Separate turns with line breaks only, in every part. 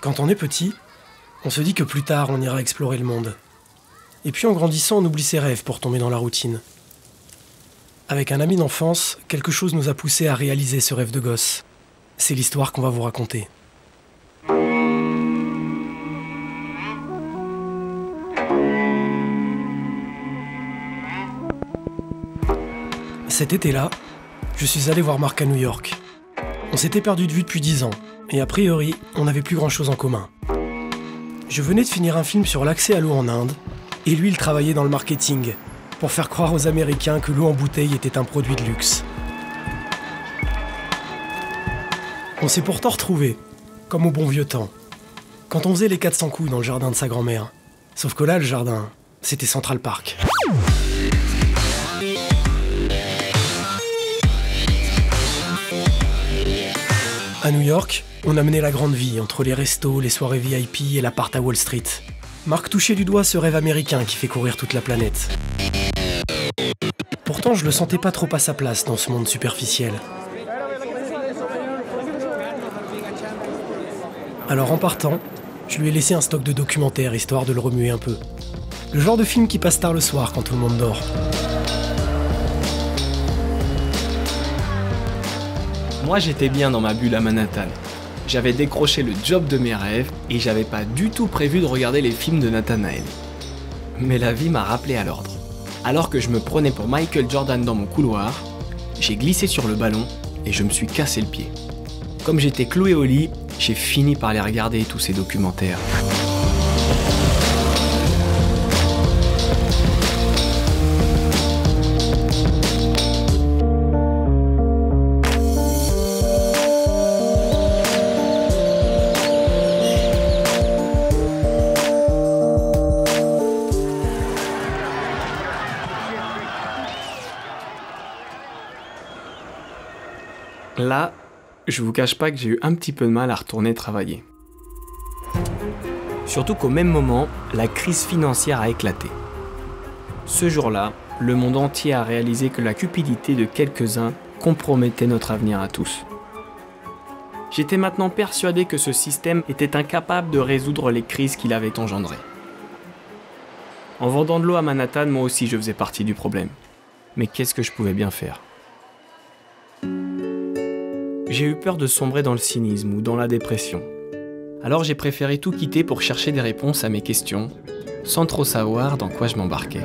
Quand on est petit, on se dit que plus tard on ira explorer le monde. Et puis en grandissant, on oublie ses rêves pour tomber dans la routine. Avec un ami d'enfance, quelque chose nous a poussé à réaliser ce rêve de gosse. C'est l'histoire qu'on va vous raconter. Cet été-là, je suis allé voir Marc à New York. On s'était perdu de vue depuis 10 ans, et a priori, on n'avait plus grand-chose en commun. Je venais de finir un film sur l'accès à l'eau en Inde, et lui, il travaillait dans le marketing, pour faire croire aux Américains que l'eau en bouteille était un produit de luxe. On s'est pourtant retrouvés, comme au bon vieux temps, quand on faisait les 400 coups dans le jardin de sa grand-mère. Sauf que là, le jardin, c'était Central Park. À New York, on a mené la grande vie entre les restos, les soirées VIP et l'appart à Wall Street. Marc touchait du doigt ce rêve américain qui fait courir toute la planète. Pourtant, je le sentais pas trop à sa place dans ce monde superficiel. Alors en partant, je lui ai laissé un stock de documentaires histoire de le remuer un peu. Le genre de film qui passe tard le soir quand tout le monde dort.
Moi, j'étais bien dans ma bulle à Manhattan. J'avais décroché le job de mes rêves et j'avais pas du tout prévu de regarder les films de Nathanael. Mais la vie m'a rappelé à l'ordre. Alors que je me prenais pour Michael Jordan dans mon couloir, j'ai glissé sur le ballon et je me suis cassé le pied. Comme j'étais cloué au lit, j'ai fini par les regarder tous ces documentaires. Là, je vous cache pas que j'ai eu un petit peu de mal à retourner travailler. Surtout qu'au même moment, la crise financière a éclaté. Ce jour-là, le monde entier a réalisé que la cupidité de quelques-uns compromettait notre avenir à tous. J'étais maintenant persuadé que ce système était incapable de résoudre les crises qu'il avait engendrées. En vendant de l'eau à Manhattan, moi aussi je faisais partie du problème. Mais qu'est-ce que je pouvais bien faire ? J'ai eu peur de sombrer dans le cynisme ou dans la dépression. Alors j'ai préféré tout quitter pour chercher des réponses à mes questions, sans trop savoir dans quoi je m'embarquais.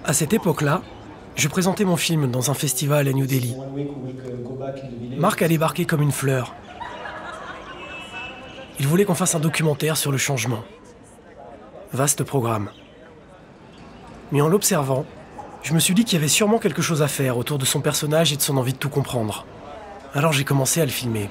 À cette époque-là, je présentais mon film dans un festival à New Delhi. Marc a débarqué comme une fleur. Il voulait qu'on fasse un documentaire sur le changement. Vaste programme. Mais en l'observant, je me suis dit qu'il y avait sûrement quelque chose à faire autour de son personnage et de son envie de tout comprendre. Alors j'ai commencé à le filmer.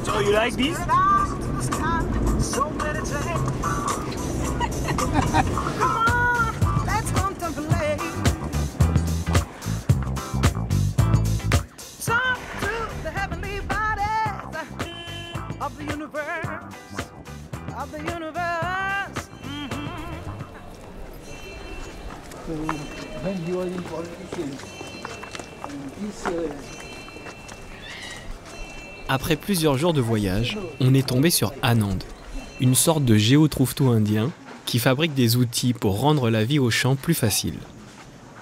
So you like this?
Après plusieurs jours de voyage, on est tombé sur Anand, une sorte de géotrouve-tout indien qui fabrique des outils pour rendre la vie au champ plus facile.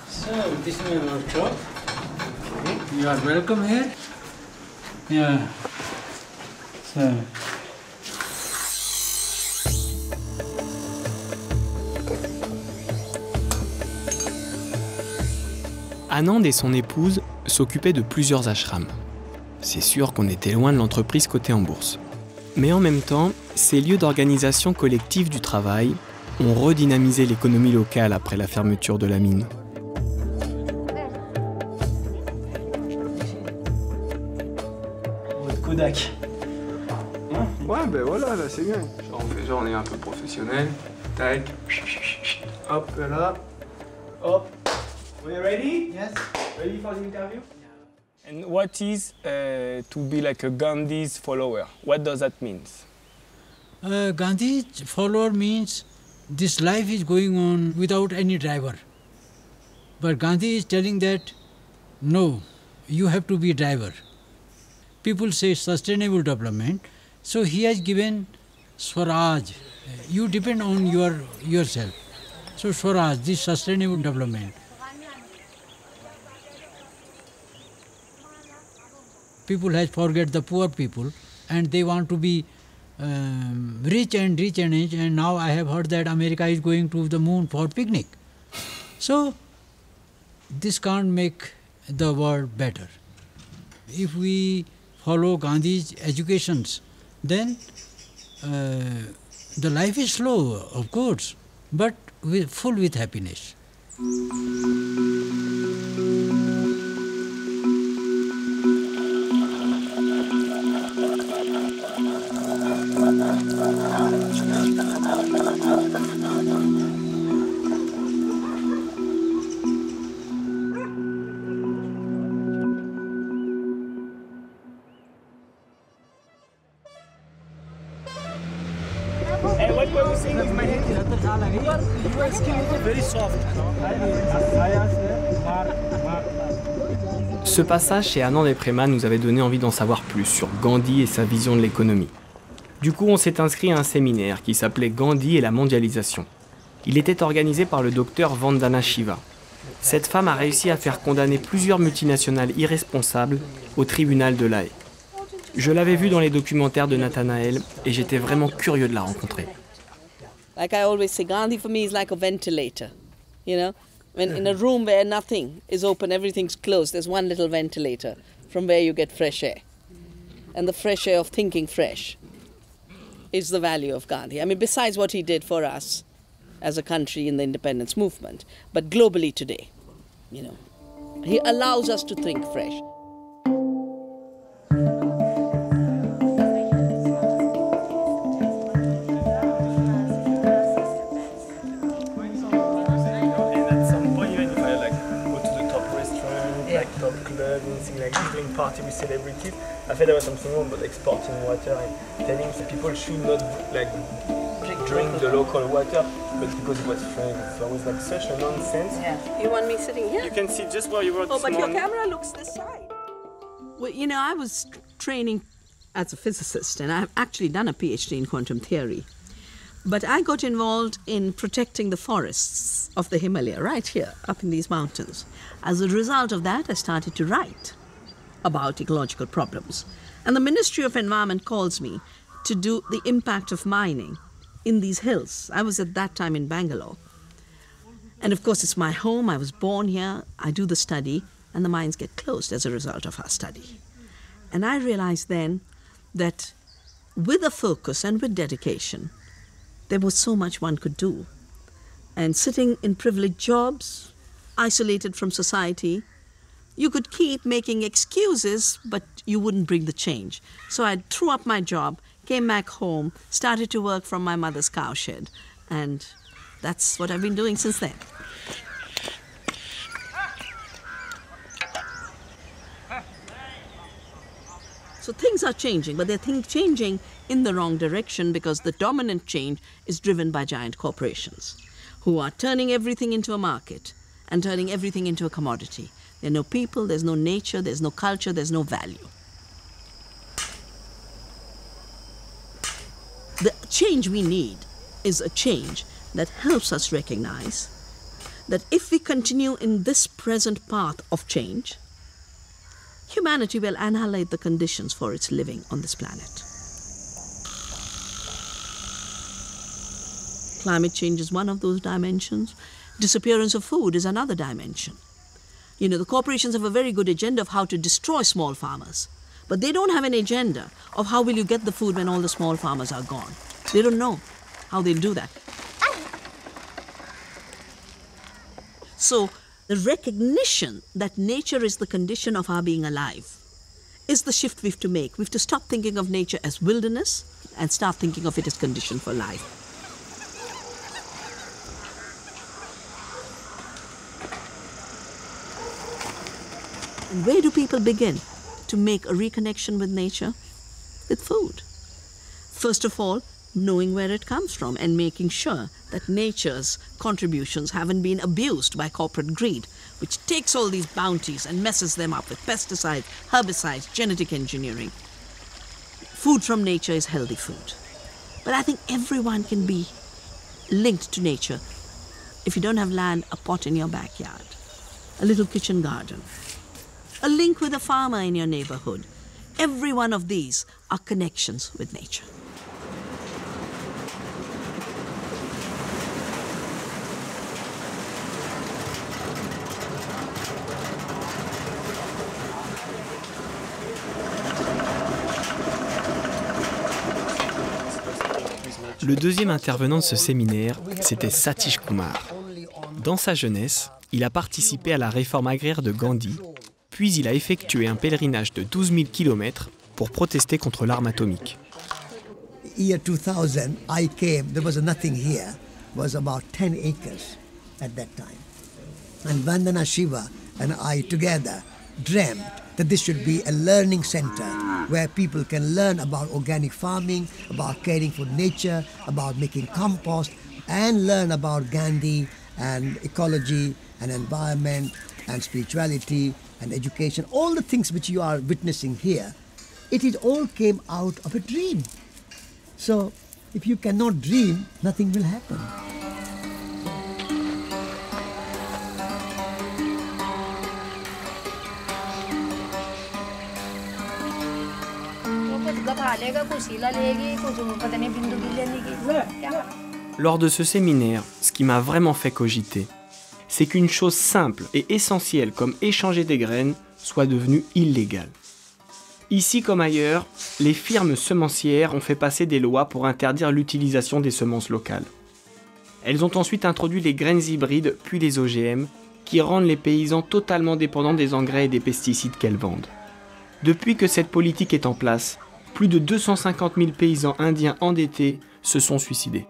So, this is my workshop. You are welcome here. Yeah. So.
Anand et son épouse s'occupaient de plusieurs ashrams. C'est sûr qu'on était loin de l'entreprise cotée en bourse. Mais en même temps, ces lieux d'organisation collective du travail ont redynamisé l'économie locale après la fermeture de la mine.
Kodak.
Ouais, ben voilà, là c'est bien. Genre, on fait genre, on est un peu professionnel. Tac. Hop, là. Hop.
Are you ready?
Yes.
Ready for the interview?
And what is to be like a Gandhi's follower? What does that mean?
Gandhi's follower means this life is going on without any driver. But Gandhi is telling that, no, you have to be a driver. People say sustainable development, so he has given Swaraj. You depend on yourself. So Swaraj, this sustainable development. People has forget the poor people and they want to be rich and rich and rich, and now I have heard that America is going to the moon for picnic. So this can't make the world better. If we follow Gandhi's educations, then the life is slow, of course, but full with happiness.
Hey, what were you saying with my head? Your skin is very soft.
Ce passage chez Anand-et-Préma nous avait donné envie d'en savoir plus sur Gandhi et sa vision de l'économie. Du coup, on s'est inscrit à un séminaire qui s'appelait Gandhi et la mondialisation. Il était organisé par le docteur Vandana Shiva. Cette femme a réussi à faire condamner plusieurs multinationales irresponsables au tribunal de La Haye. Je l'avais vue dans les documentaires de Nathanaël et j'étais vraiment curieux de la rencontrer.
Like I always say, Gandhi for me is like a ventilator. You know, when in a room where nothing is open, everything's closed, there's one little ventilator from where you get fresh air. And the fresh air of thinking fresh is the value of Gandhi. I mean, besides what he did for us as a country in the independence movement, but globally today, you know, he allows us to think fresh.
Doing party with celebrities. I felt there was something wrong about exporting water and telling people should not drink the local water, but because it was flavored. So it was like such a nonsense.
Yeah. You want me sitting here?
You can see just where you were this
but
morning.
your camera looks this side. Well, you know, I was training as a physicist, and I've actually done a PhD in quantum theory. But I got involved in protecting the forests of the Himalaya, right here, up in these mountains. As a result of that, I started to write about ecological problems. And the Ministry of Environment calls me to do the impact of mining in these hills. I was at that time in Bangalore. And of course, it's my home. I was born here. I do the study, and the mines get closed as a result of our study. And I realized then that with a focus and with dedication, there was so much one could do. And sitting in privileged jobs, isolated from society, you could keep making excuses, but you wouldn't bring the change. So I threw up my job, came back home, started to work from my mother's cowshed, and that's what I've been doing since then. So things are changing, but they're changing in the wrong direction because the dominant change is driven by giant corporations who are turning everything into a market and turning everything into a commodity. There are no people, there's no nature, there's no culture, there's no value. The change we need is a change that helps us recognize that if we continue in this present path of change, humanity will annihilate the conditions for its living on this planet. Climate change is one of those dimensions. Disappearance of food is another dimension. You know, the corporations have a very good agenda of how to destroy small farmers, but they don't have an agenda of how will you get the food when all the small farmers are gone. They don't know how they'll do that. So the recognition that nature is the condition of our being alive is the shift we have to make. We have to stop thinking of nature as wilderness and start thinking of it as condition for life. And where do people begin to make a reconnection with nature? With food. First of all, knowing where it comes from and making sure that nature's contributions haven't been abused by corporate greed, which takes all these bounties and messes them up with pesticides, herbicides, genetic engineering. Food from nature is healthy food. But I think everyone can be linked to nature. If you don't have land, a pot in your backyard, a little kitchen garden, a link with a farmer in your neighborhood. Every one of these are connections with nature.
Le deuxième intervenant de ce séminaire, c'était Satish Kumar. Dans sa jeunesse, il a participé à la réforme agraire de Gandhi, puis il a effectué un pèlerinage de 12 000 km pour protester contre l'arme atomique.
Year 2000, I came, there was nothing here, it was about 10 acres at that time. And Vandana Shiva and I together dreamt that this should be a learning center where people can learn about organic farming, about caring for nature, about making compost, and learn about Gandhi and ecology and environment and spirituality and education, all the things which you are witnessing here. It all came out of a dream. So if you cannot dream, nothing will happen.
Lors de ce séminaire, ce qui m'a vraiment fait cogiter, c'est qu'une chose simple et essentielle comme échanger des graines soit devenue illégale. Ici comme ailleurs, les firmes semencières ont fait passer des lois pour interdire l'utilisation des semences locales. Elles ont ensuite introduit les graines hybrides puis les OGM, qui rendent les paysans totalement dépendants des engrais et des pesticides qu'elles vendent. Depuis que cette politique est en place, plus de 250 000 paysans indiens endettés se sont suicidés.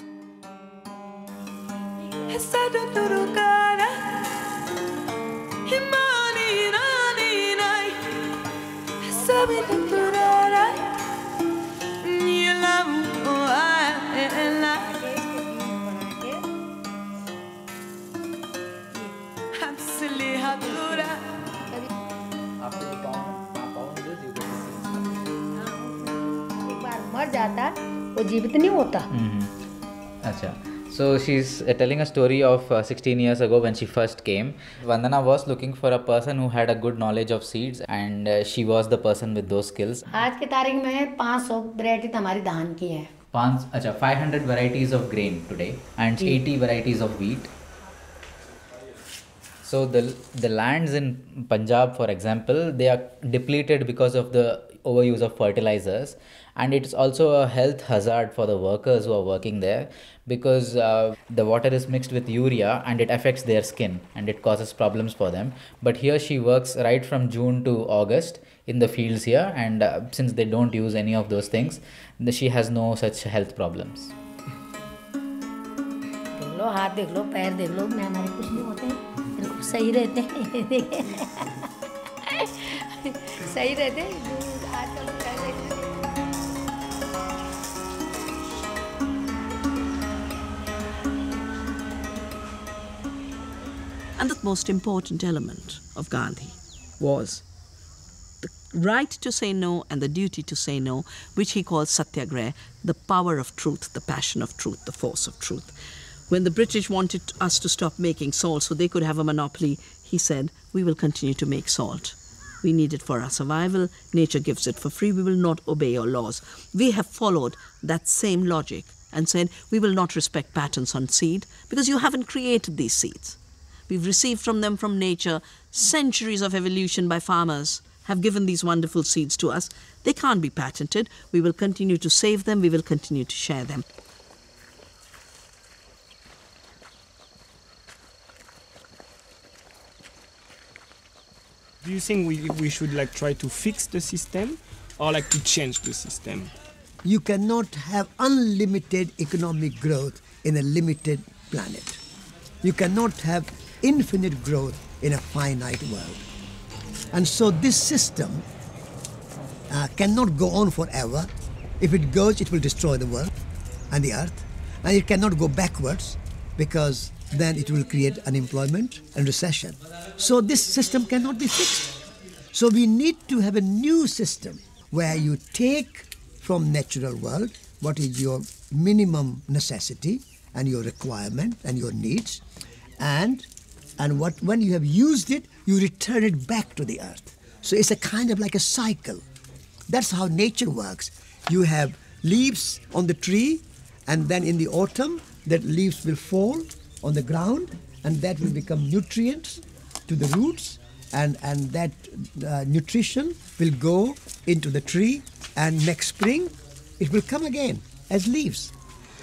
So she's telling a story of 16 years ago when she first came. Vandana was looking for a person who had a good knowledge of seeds, and she was the person with those skills.
आज की तारीख में 500 वैरायटी हमारी धान की है.
500 varieties of grain today and 80 varieties of wheat. So the lands in Punjab, for example, they are depleted because of the overuse of fertilizers, and it's also a health hazard for the workers who are working there, because the water is mixed with urea and it affects their skin and it causes problems for them. But here she works right from June to August in the fields here, and since they don't use any of those things, she has no such health problems.
देख लो, हाथ देख लो, पैर देख लो, मैं हमारे कुछ नहीं होते हैं, बिल्कुल सही रहते हैं. सही रहते हैं.
And the most important element of Gandhi was the right to say no and the duty to say no, which he called satyagraha, the power of truth, the passion of truth, the force of truth. When the British wanted us to stop making salt so they could have a monopoly, he said, we will continue to make salt. We need it for our survival. Nature gives it for free. We will not obey your laws. We have followed that same logic and said, we will not respect patents on seed because you haven't created these seeds. We've received from them from nature. Centuries of evolution by farmers have given these wonderful seeds to us. They can't be patented. We will continue to save them. We will continue to share them.
Do you think we should like try to fix the system or like to change the system?
You cannot have unlimited economic growth in a limited planet. You cannot have infinite growth in a finite world. And so this system cannot go on forever. If it goes, it will destroy the world and the earth. And it cannot go backwards because then it will create unemployment and recession. So this system cannot be fixed. So we need to have a new system where you take from natural world what is your minimum necessity and your requirement and your needs, and when you have used it, you return it back to the earth. So it's a kind of like a cycle. That's how nature works. You have leaves on the tree, and then in the autumn, that leaves will fall on the ground, and that will become nutrients to the roots, and that nutrition will go into the tree, and next spring, it will come again as leaves.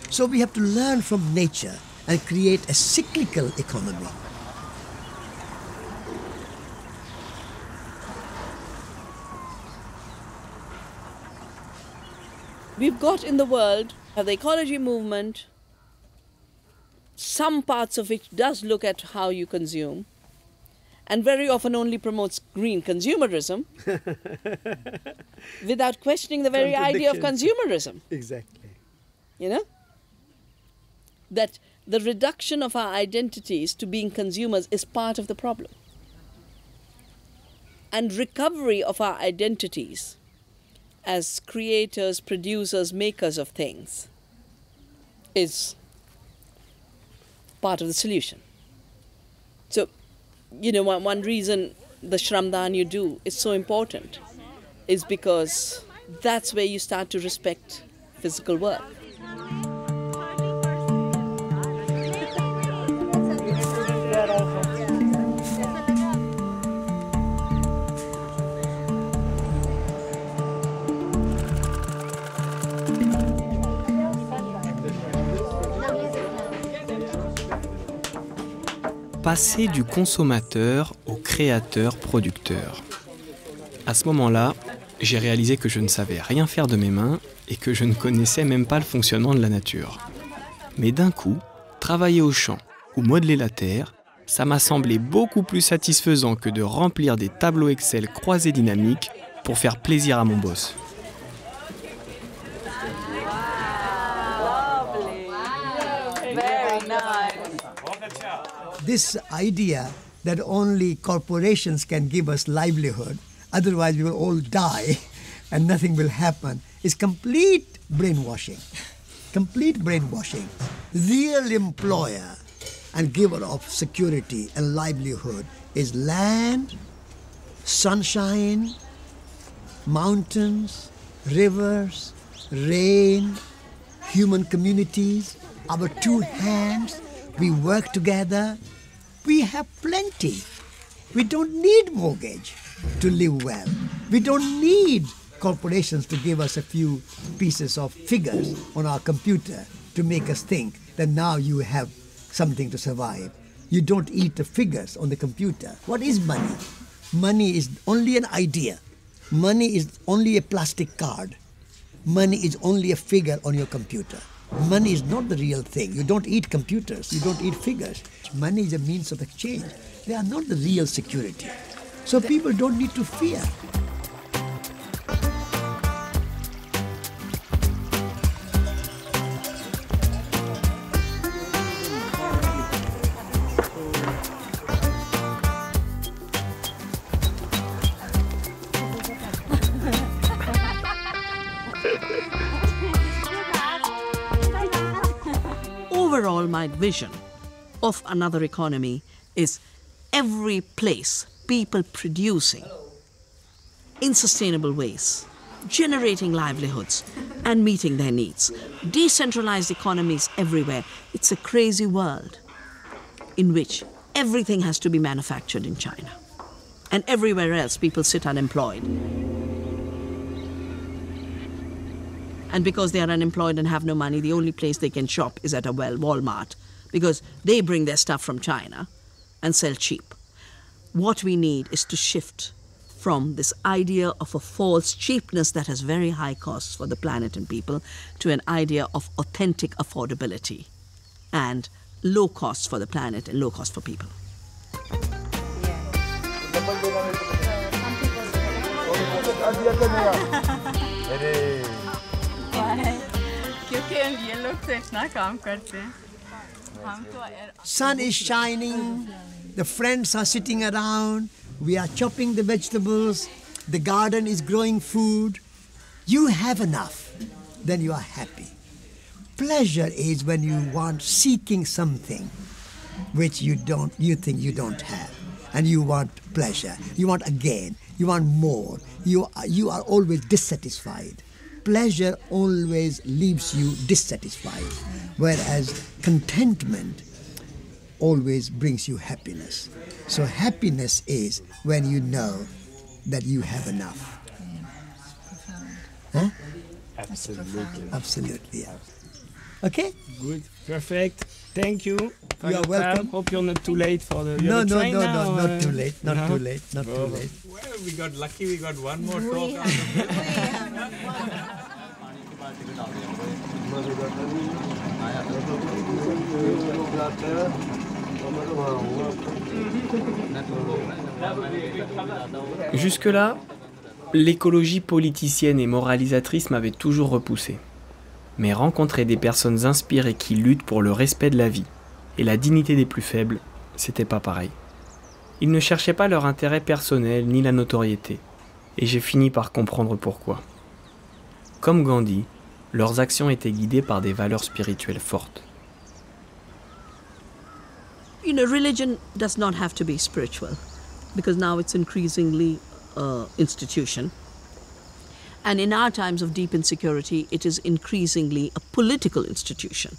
So we have to learn from nature and create a cyclical economy.
We've got in the world the ecology movement, some parts of which does look at how you consume, and very often only promotes green consumerism without questioning the very idea of consumerism.
Exactly.
You know? That the reduction of our identities to being consumers is part of the problem. And recovery of our identities as creators, producers, makers of things is part of the solution. So, you know, one reason the Shramdan you do is so important is because that's where you start to respect physical work.
Passer du consommateur au créateur-producteur. À ce moment-là, j'ai réalisé que je ne savais rien faire de mes mains et que je ne connaissais même pas le fonctionnement de la nature. Mais d'un coup, travailler au champ ou modeler la terre, ça m'a semblé beaucoup plus satisfaisant que de remplir des tableaux Excel croisés dynamiques pour faire plaisir à mon boss.
This idea that only corporations can give us livelihood, otherwise we will all die and nothing will happen, is complete brainwashing. Complete brainwashing. Real employer and giver of security and livelihood is land, sunshine, mountains, rivers, rain, human communities, our two hands. We work together. We have plenty. We don't need mortgage to live well. We don't need corporations to give us a few pieces of figures on our computer to make us think that now you have something to survive. You don't eat the figures on the computer. What is money? Money is only an idea. Money is only a plastic card. Money is only a figure on your computer. Money is not the real thing. You don't eat computers. You don't eat figures. Money is a means of exchange. They are not the real security. So people don't need to fear.
Overall, my vision of another economy is every place, people producing in sustainable ways, generating livelihoods and meeting their needs. Decentralized economies everywhere. It's a crazy world in which everything has to be manufactured in China. And everywhere else, people sit unemployed. And because they are unemployed and have no money, the only place they can shop is at a Walmart, because they bring their stuff from China and sell cheap. What we need is to shift from this idea of a false cheapness that has very high costs for the planet and people to an idea of authentic affordability and low costs for the planet and low cost for people.
Sun is shining, the friends are sitting around, we are chopping the vegetables, the garden is growing food. You have enough, then you are happy. Pleasure is when you want seeking something which you think you don't have, and you want pleasure, you want again, you want more, you are always dissatisfied. Pleasure always leaves you dissatisfied, whereas contentment always brings you happiness. So happiness is when you know that you have enough. Huh?
Absolutely.
Absolutely, yeah. Okay?
Good. Perfect. Thank you. For
You are
your
welcome.
time. Hope you're not too late for the
No,
the
no,
train
no,
now,
no, not too late, not
no?
too late, not too
Oh.
late.
Well, we got lucky, we got one more talk out of it.
Jusque-là, l'écologie politicienne et moralisatrice m'avait toujours repoussé. Mais rencontrer des personnes inspirées qui luttent pour le respect de la vie et la dignité des plus faibles, c'était pas pareil. Ils ne cherchaient pas leur intérêt personnel ni la notoriété, et j'ai fini par comprendre pourquoi. Comme Gandhi, leurs actions étaient guidées par des valeurs spirituelles fortes.
You know, religion does not have to be spiritual, because now it's increasingly institution. And in our times of deep insecurity, it is increasingly a political institution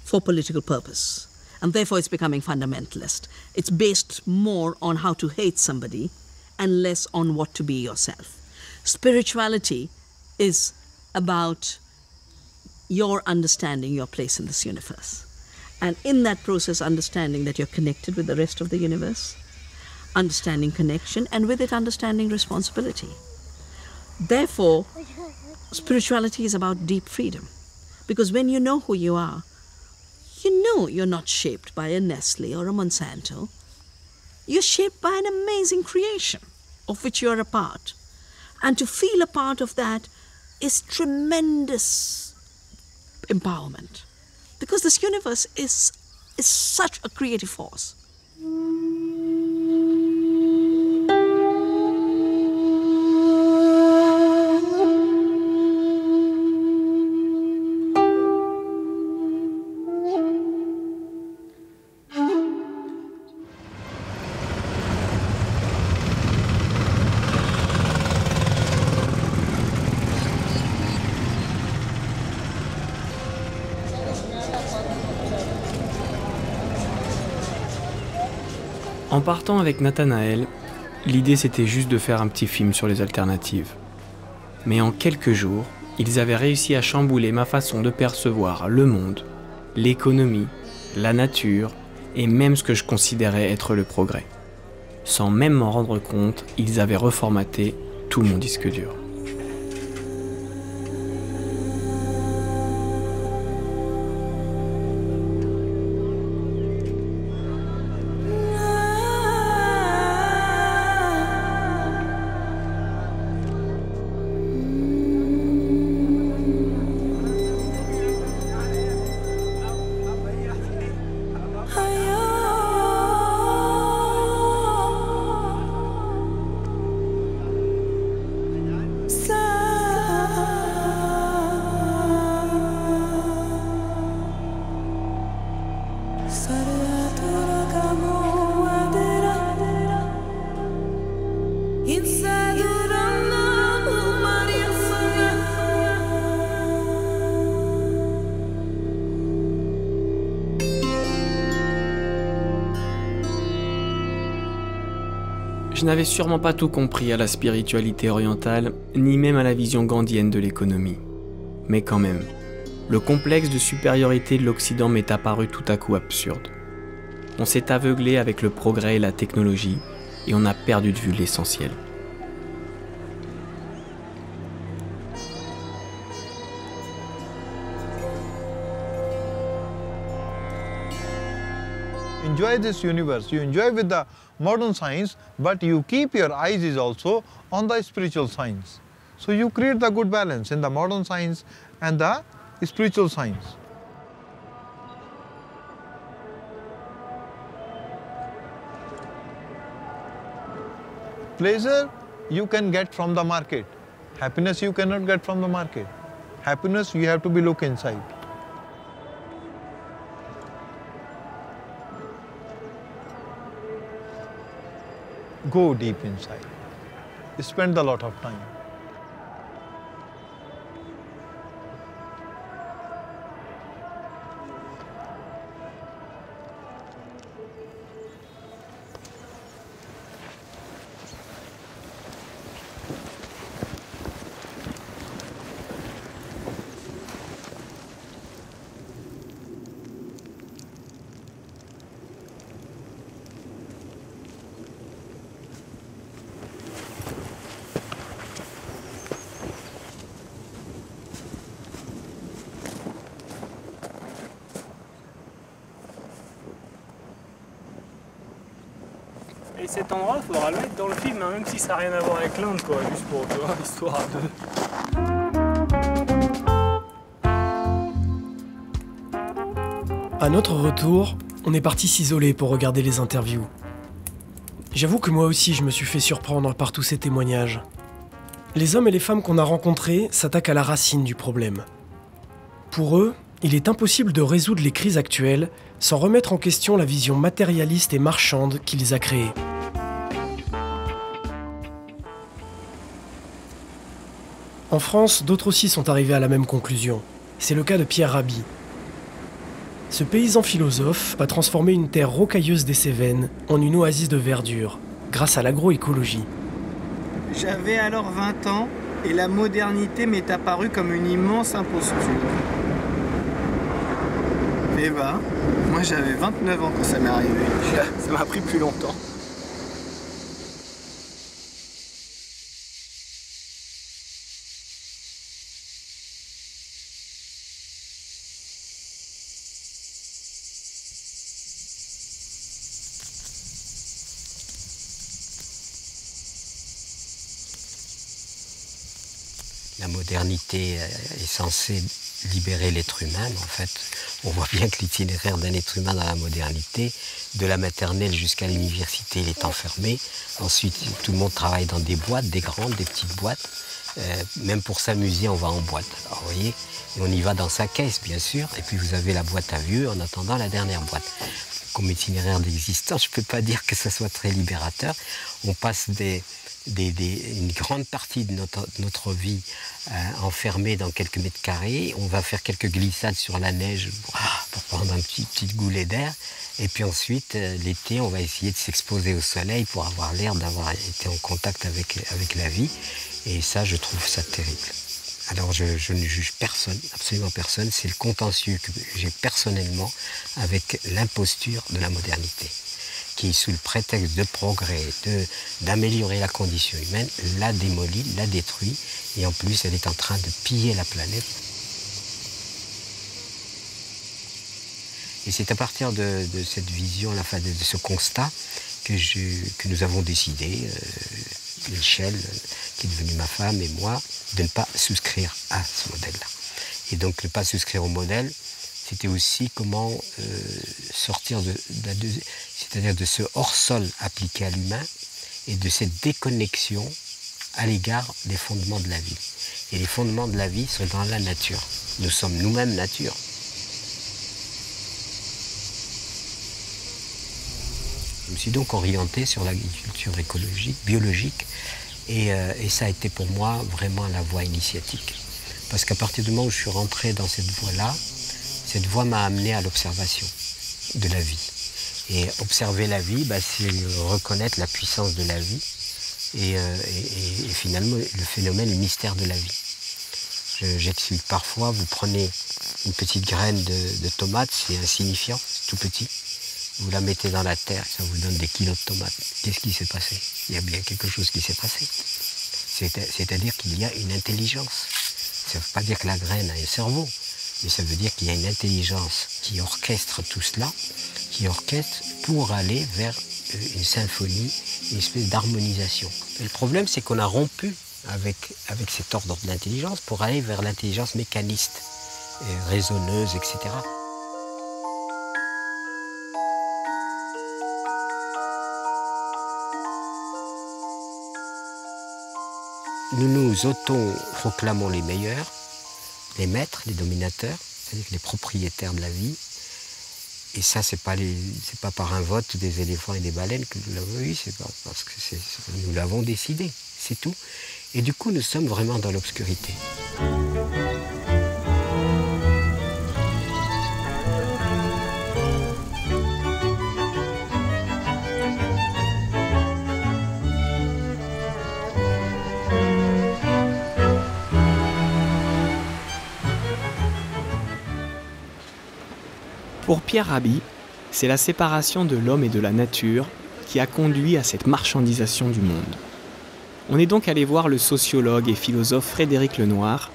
for political purpose. And therefore it's becoming fundamentalist. It's based more on how to hate somebody and less on what to be yourself. Spirituality is about your understanding your place in this universe. And in that process, understanding that you're connected with the rest of the universe, understanding connection, and with it understanding responsibility. Therefore, spirituality is about deep freedom. Because when you know who you are, you know you're not shaped by a Nestle or a Monsanto. You're shaped by an amazing creation of which you're a part. And to feel a part of that is tremendous empowerment. Because this universe is such a creative force.
En partant avec Nathanaël, l'idée c'était juste de faire un petit film sur les alternatives. Mais en quelques jours, ils avaient réussi à chambouler ma façon de percevoir le monde, l'économie, la nature et même ce que je considérais être le progrès. Sans même m'en rendre compte, ils avaient reformaté tout mon disque dur. Je n'avais sûrement pas tout compris à la spiritualité orientale, ni même à la vision gandhienne de l'économie. Mais quand même, le complexe de supériorité de l'Occident m'est apparu tout à coup absurde. On s'est aveuglé avec le progrès et la technologie, et on a perdu de vue l'essentiel.
Enjoy this universe. You enjoy with the modern science, but you keep your eyes is also on the spiritual science. So you create the good balance in the modern science and the spiritual science. Pleasure you can get from the market. Happiness you cannot get from the market. Happiness you have to be look inside. Go deep inside. Spend a lot of time.
Et cet endroit, il faudra le mettre dans le film, hein, même si ça n'a rien à voir avec l'Inde, quoi, juste pour, tu vois, histoire de... À notre retour, on est parti s'isoler pour regarder les interviews. J'avoue que moi aussi, je me suis fait surprendre par tous ces témoignages. Les hommes et les femmes qu'on a rencontrés s'attaquent à la racine du problème. Pour eux, il est impossible de résoudre les crises actuelles sans remettre en question la vision matérialiste et marchande qui les a créées. En France, d'autres aussi sont arrivés à la même conclusion. C'est le cas de Pierre Rabhi. Ce paysan philosophe a transformé une terre rocailleuse des Cévennes en une oasis de verdure, grâce à l'agroécologie.
J'avais alors 20 ans et la modernité m'est apparue comme une immense imposture. Eh ben, moi j'avais 29 ans quand ça m'est arrivé.
Ça m'a pris plus longtemps.
La modernité est censée libérer l'être humain, mais en fait, on voit bien que l'itinéraire d'un être humain dans la modernité, de la maternelle jusqu'à l'université, il est enfermé. Ensuite, tout le monde travaille dans des boîtes, des grandes, des petites boîtes. Même pour s'amuser, on va en boîte. Alors, vous voyez, et on y va dans sa caisse, bien sûr. Et puis, vous avez la boîte à vieux en attendant la dernière boîte. Comme itinéraire d'existence, je ne peux pas dire que ça soit très libérateur. On passe une grande partie de notre vie enfermée dans quelques mètres carrés. On va faire quelques glissades sur la neige pour prendre un petit goulet d'air. Et puis ensuite, l'été, on va essayer de s'exposer au soleil pour avoir l'air d'avoir été en contact avec la vie. Et ça, je trouve ça terrible. Alors je ne juge personne, absolument personne. C'est le contentieux que j'ai personnellement avec l'imposture de la modernité, qui, sous le prétexte de progrès, d'améliorer la condition humaine, la démolit, la détruit, et en plus elle est en train de piller la planète. Et c'est à partir de cette vision, de ce constat, que nous avons décidé, Michel, qui est devenue ma femme, et moi, de ne pas souscrire à ce modèle-là. Et donc ne pas souscrire au modèle, c'était aussi comment sortir c'est-à-dire de ce hors-sol appliqué à l'humain et de cette déconnexion à l'égard des fondements de la vie. Et les fondements de la vie sont dans la nature. Nous sommes nous-mêmes nature. Je me suis donc orienté sur l'agriculture écologique, biologique, et ça a été pour moi vraiment la voie initiatique. Parce qu'à partir du moment où je suis rentré dans cette voie-là, cette voie m'a amené à l'observation de la vie. Et observer la vie, c'est reconnaître la puissance de la vie et finalement le phénomène, le mystère de la vie. J'explique parfois, vous prenez une petite graine de tomate, c'est insignifiant, c'est tout petit. vous la mettez dans la terre, ça vous donne des kilos de tomates. Qu'est-ce qui s'est passé? Il y a bien quelque chose qui s'est passé. C'est-à-dire qu'il y a une intelligence. Ça ne veut pas dire que la graine a un cerveau, mais ça veut dire qu'il y a une intelligence qui orchestre tout cela, qui orchestre pour aller vers une symphonie, une espèce d'harmonisation. Le problème, c'est qu'on a rompu avec cet ordre d'intelligence pour aller vers l'intelligence mécaniste, raisonneuse, etc. Nous nous auto-proclamons les meilleurs, les maîtres, les dominateurs, c'est-à-dire les propriétaires de la vie. Et ça, c'est pas par un vote des éléphants et des baleines que nous l'avons eu, c'est parce que nous l'avons décidé, c'est tout. Et du coup, nous sommes vraiment dans l'obscurité.
Pour Pierre Rabhi, c'est la séparation de l'homme et de la nature qui a conduit à cette marchandisation du monde. On est donc allé voir le sociologue et philosophe Frédéric Lenoir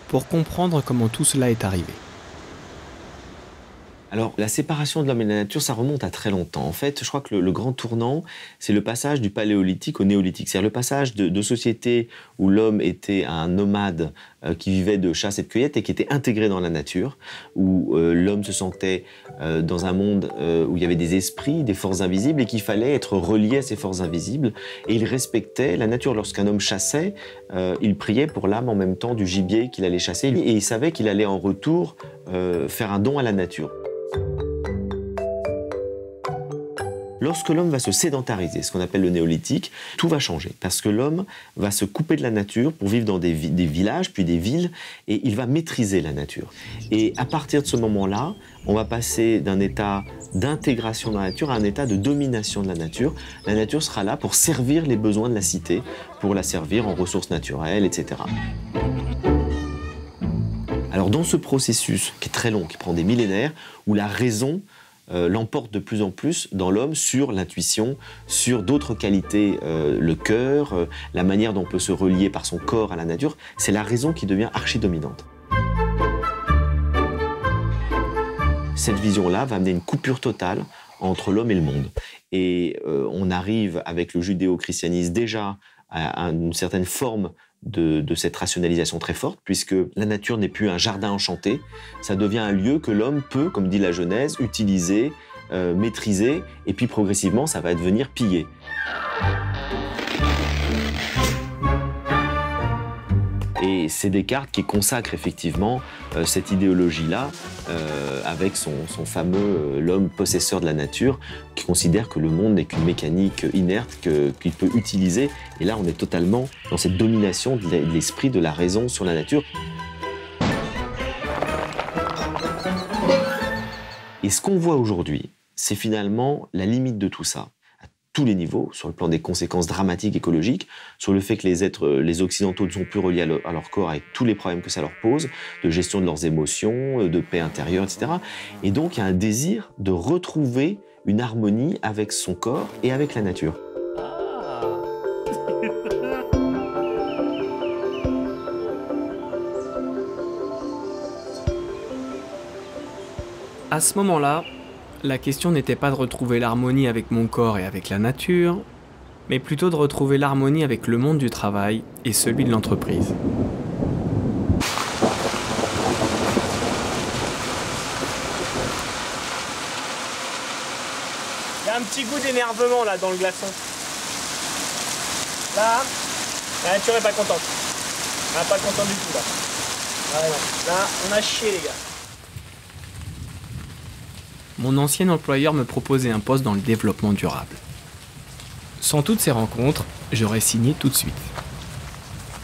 pour comprendre comment tout cela est arrivé.
Alors, la séparation de l'homme et de la nature, ça remonte à très longtemps. En fait, je crois que le grand tournant, c'est le passage du paléolithique au néolithique. C'est-à-dire le passage de sociétés où l'homme était un nomade qui vivait de chasse et de cueillette et qui était intégré dans la nature, où l'homme se sentait dans un monde où il y avait des esprits, des forces invisibles, et qu'il fallait être relié à ces forces invisibles. Et il respectait la nature. Lorsqu'un homme chassait, il priait pour l'âme en même temps du gibier qu'il allait chasser, et il savait qu'il allait en retour faire un don à la nature. Lorsque l'homme va se sédentariser, ce qu'on appelle le néolithique, tout va changer. Parce que l'homme va se couper de la nature pour vivre dans des villages, puis des villes, et il va maîtriser la nature. Et à partir de ce moment-là, on va passer d'un état d'intégration dans la nature à un état de domination de la nature. La nature sera là pour servir les besoins de la cité, pour la servir en ressources naturelles, etc. Alors dans ce processus qui est très long, qui prend des millénaires, où la raison l'emporte de plus en plus dans l'homme sur l'intuition, sur d'autres qualités, le cœur, la manière dont on peut se relier par son corps à la nature, c'est la raison qui devient archi-dominante. Cette vision-là va amener une coupure totale entre l'homme et le monde. Et on arrive avec le judéo-christianisme déjà à une certaine forme de cette rationalisation très forte, puisque la nature n'est plus un jardin enchanté, ça devient un lieu que l'homme peut, comme dit la Genèse, utiliser, maîtriser, et puis progressivement, ça va devenir pillé. Et c'est Descartes qui consacre effectivement cette idéologie-là avec son fameux l'homme possesseur de la nature, qui considère que le monde n'est qu'une mécanique inerte qu'il peut utiliser. Et là, on est totalement dans cette domination de l'esprit, de la raison sur la nature. Et ce qu'on voit aujourd'hui, c'est finalement la limite de tout ça. Tous les niveaux, sur le plan des conséquences dramatiques écologiques, sur le fait que les Occidentaux ne sont plus reliés à leur corps avec tous les problèmes que ça leur pose, de gestion de leurs émotions, de paix intérieure, etc. Et donc, il y a un désir de retrouver une harmonie avec son corps et avec la nature.
À ce moment-là, la question n'était pas de retrouver l'harmonie avec mon corps et avec la nature, mais plutôt de retrouver l'harmonie avec le monde du travail et celui de l'entreprise.
Il y a un petit goût d'énervement là dans le glaçon. Là, la nature n'est pas contente. Elle n'est pas contente du tout là. Ah non. Là, on a chié les gars.
Mon ancien employeur me proposait un poste dans le développement durable. Sans toutes ces rencontres, j'aurais signé tout de suite.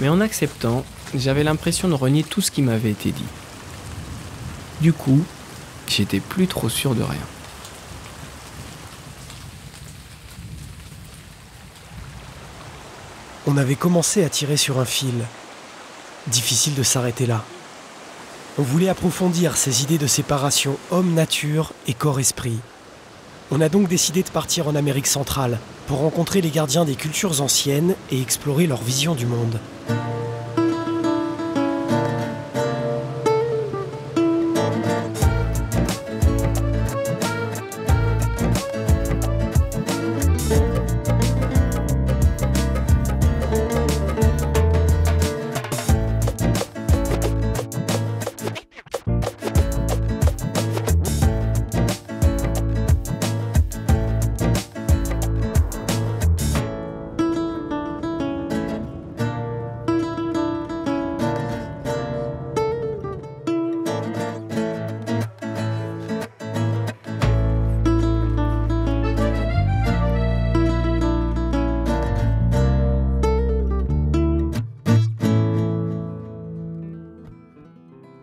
Mais en acceptant, j'avais l'impression de renier tout ce qui m'avait été dit. Du coup, j'étais plus trop sûr de rien.
On avait commencé à tirer sur un fil. Difficile de s'arrêter là. On voulait approfondir ces idées de séparation homme-nature et corps-esprit. On a donc décidé de partir en Amérique centrale pour rencontrer les gardiens des cultures anciennes et explorer leur vision du monde.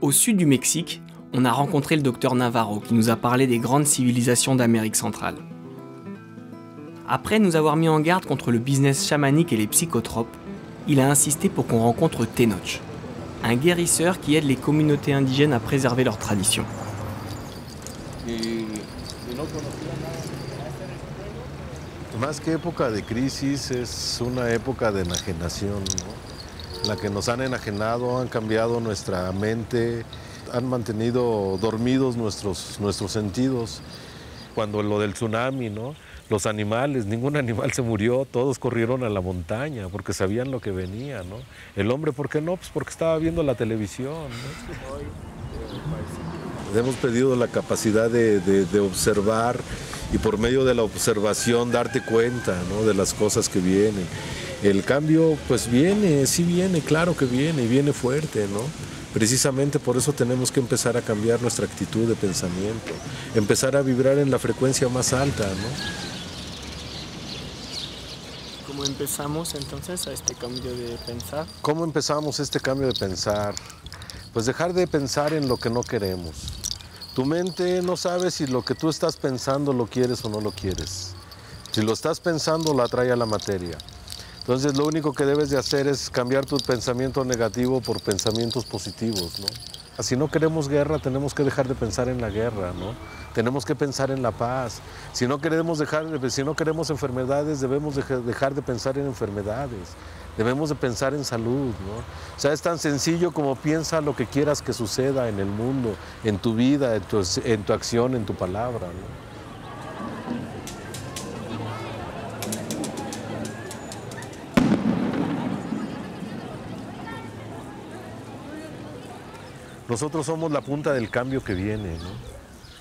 Au sud du Mexique, on a rencontré le docteur Navarro qui nous a parlé des grandes civilisations d'Amérique centrale. Après nous avoir mis en garde contre le business chamanique et les psychotropes, il a insisté pour qu'on rencontre Tenoch, un guérisseur qui aide les communautés indigènes à préserver leurs traditions.
Más que época de crisis, es una época de enajenación, ¿no? La que nos han enajenado, han cambiado nuestra mente, han mantenido dormidos nuestros sentidos. Cuando lo del tsunami, ¿no? Los animales, ningún animal se murió, todos corrieron a la montaña porque sabían lo que venía, ¿no? El hombre, ¿por qué no? Pues porque estaba viendo la televisión, ¿no? Hemos pedido la capacidad de observar y por medio de la observación darte cuenta, ¿no? De las cosas que vienen. El cambio pues viene, sí viene, claro que viene y viene fuerte, ¿no? Precisamente por eso tenemos que empezar a cambiar nuestra actitud de pensamiento, empezar a vibrar en la frecuencia más alta, ¿no?
¿Cómo empezamos entonces a este cambio de pensar?
¿Cómo empezamos este cambio de pensar? Pues dejar de pensar en lo que no queremos. Tu mente no sabe si lo que tú estás pensando lo quieres o no lo quieres. Si lo estás pensando, lo atrae a la materia. Entonces lo único que debes de hacer es cambiar tu pensamiento negativo por pensamientos positivos, ¿no? Si no queremos guerra, tenemos que dejar de pensar en la guerra, ¿no? Tenemos que pensar en la paz. Si no queremos enfermedades, debemos dejar de pensar en enfermedades. Debemos de pensar en salud, ¿no? O sea, es tan sencillo como piensa lo que quieras que suceda en el mundo, en tu vida, en tu acción, en tu palabra, ¿no? Nosotros somos la punta del cambio que viene, ¿no?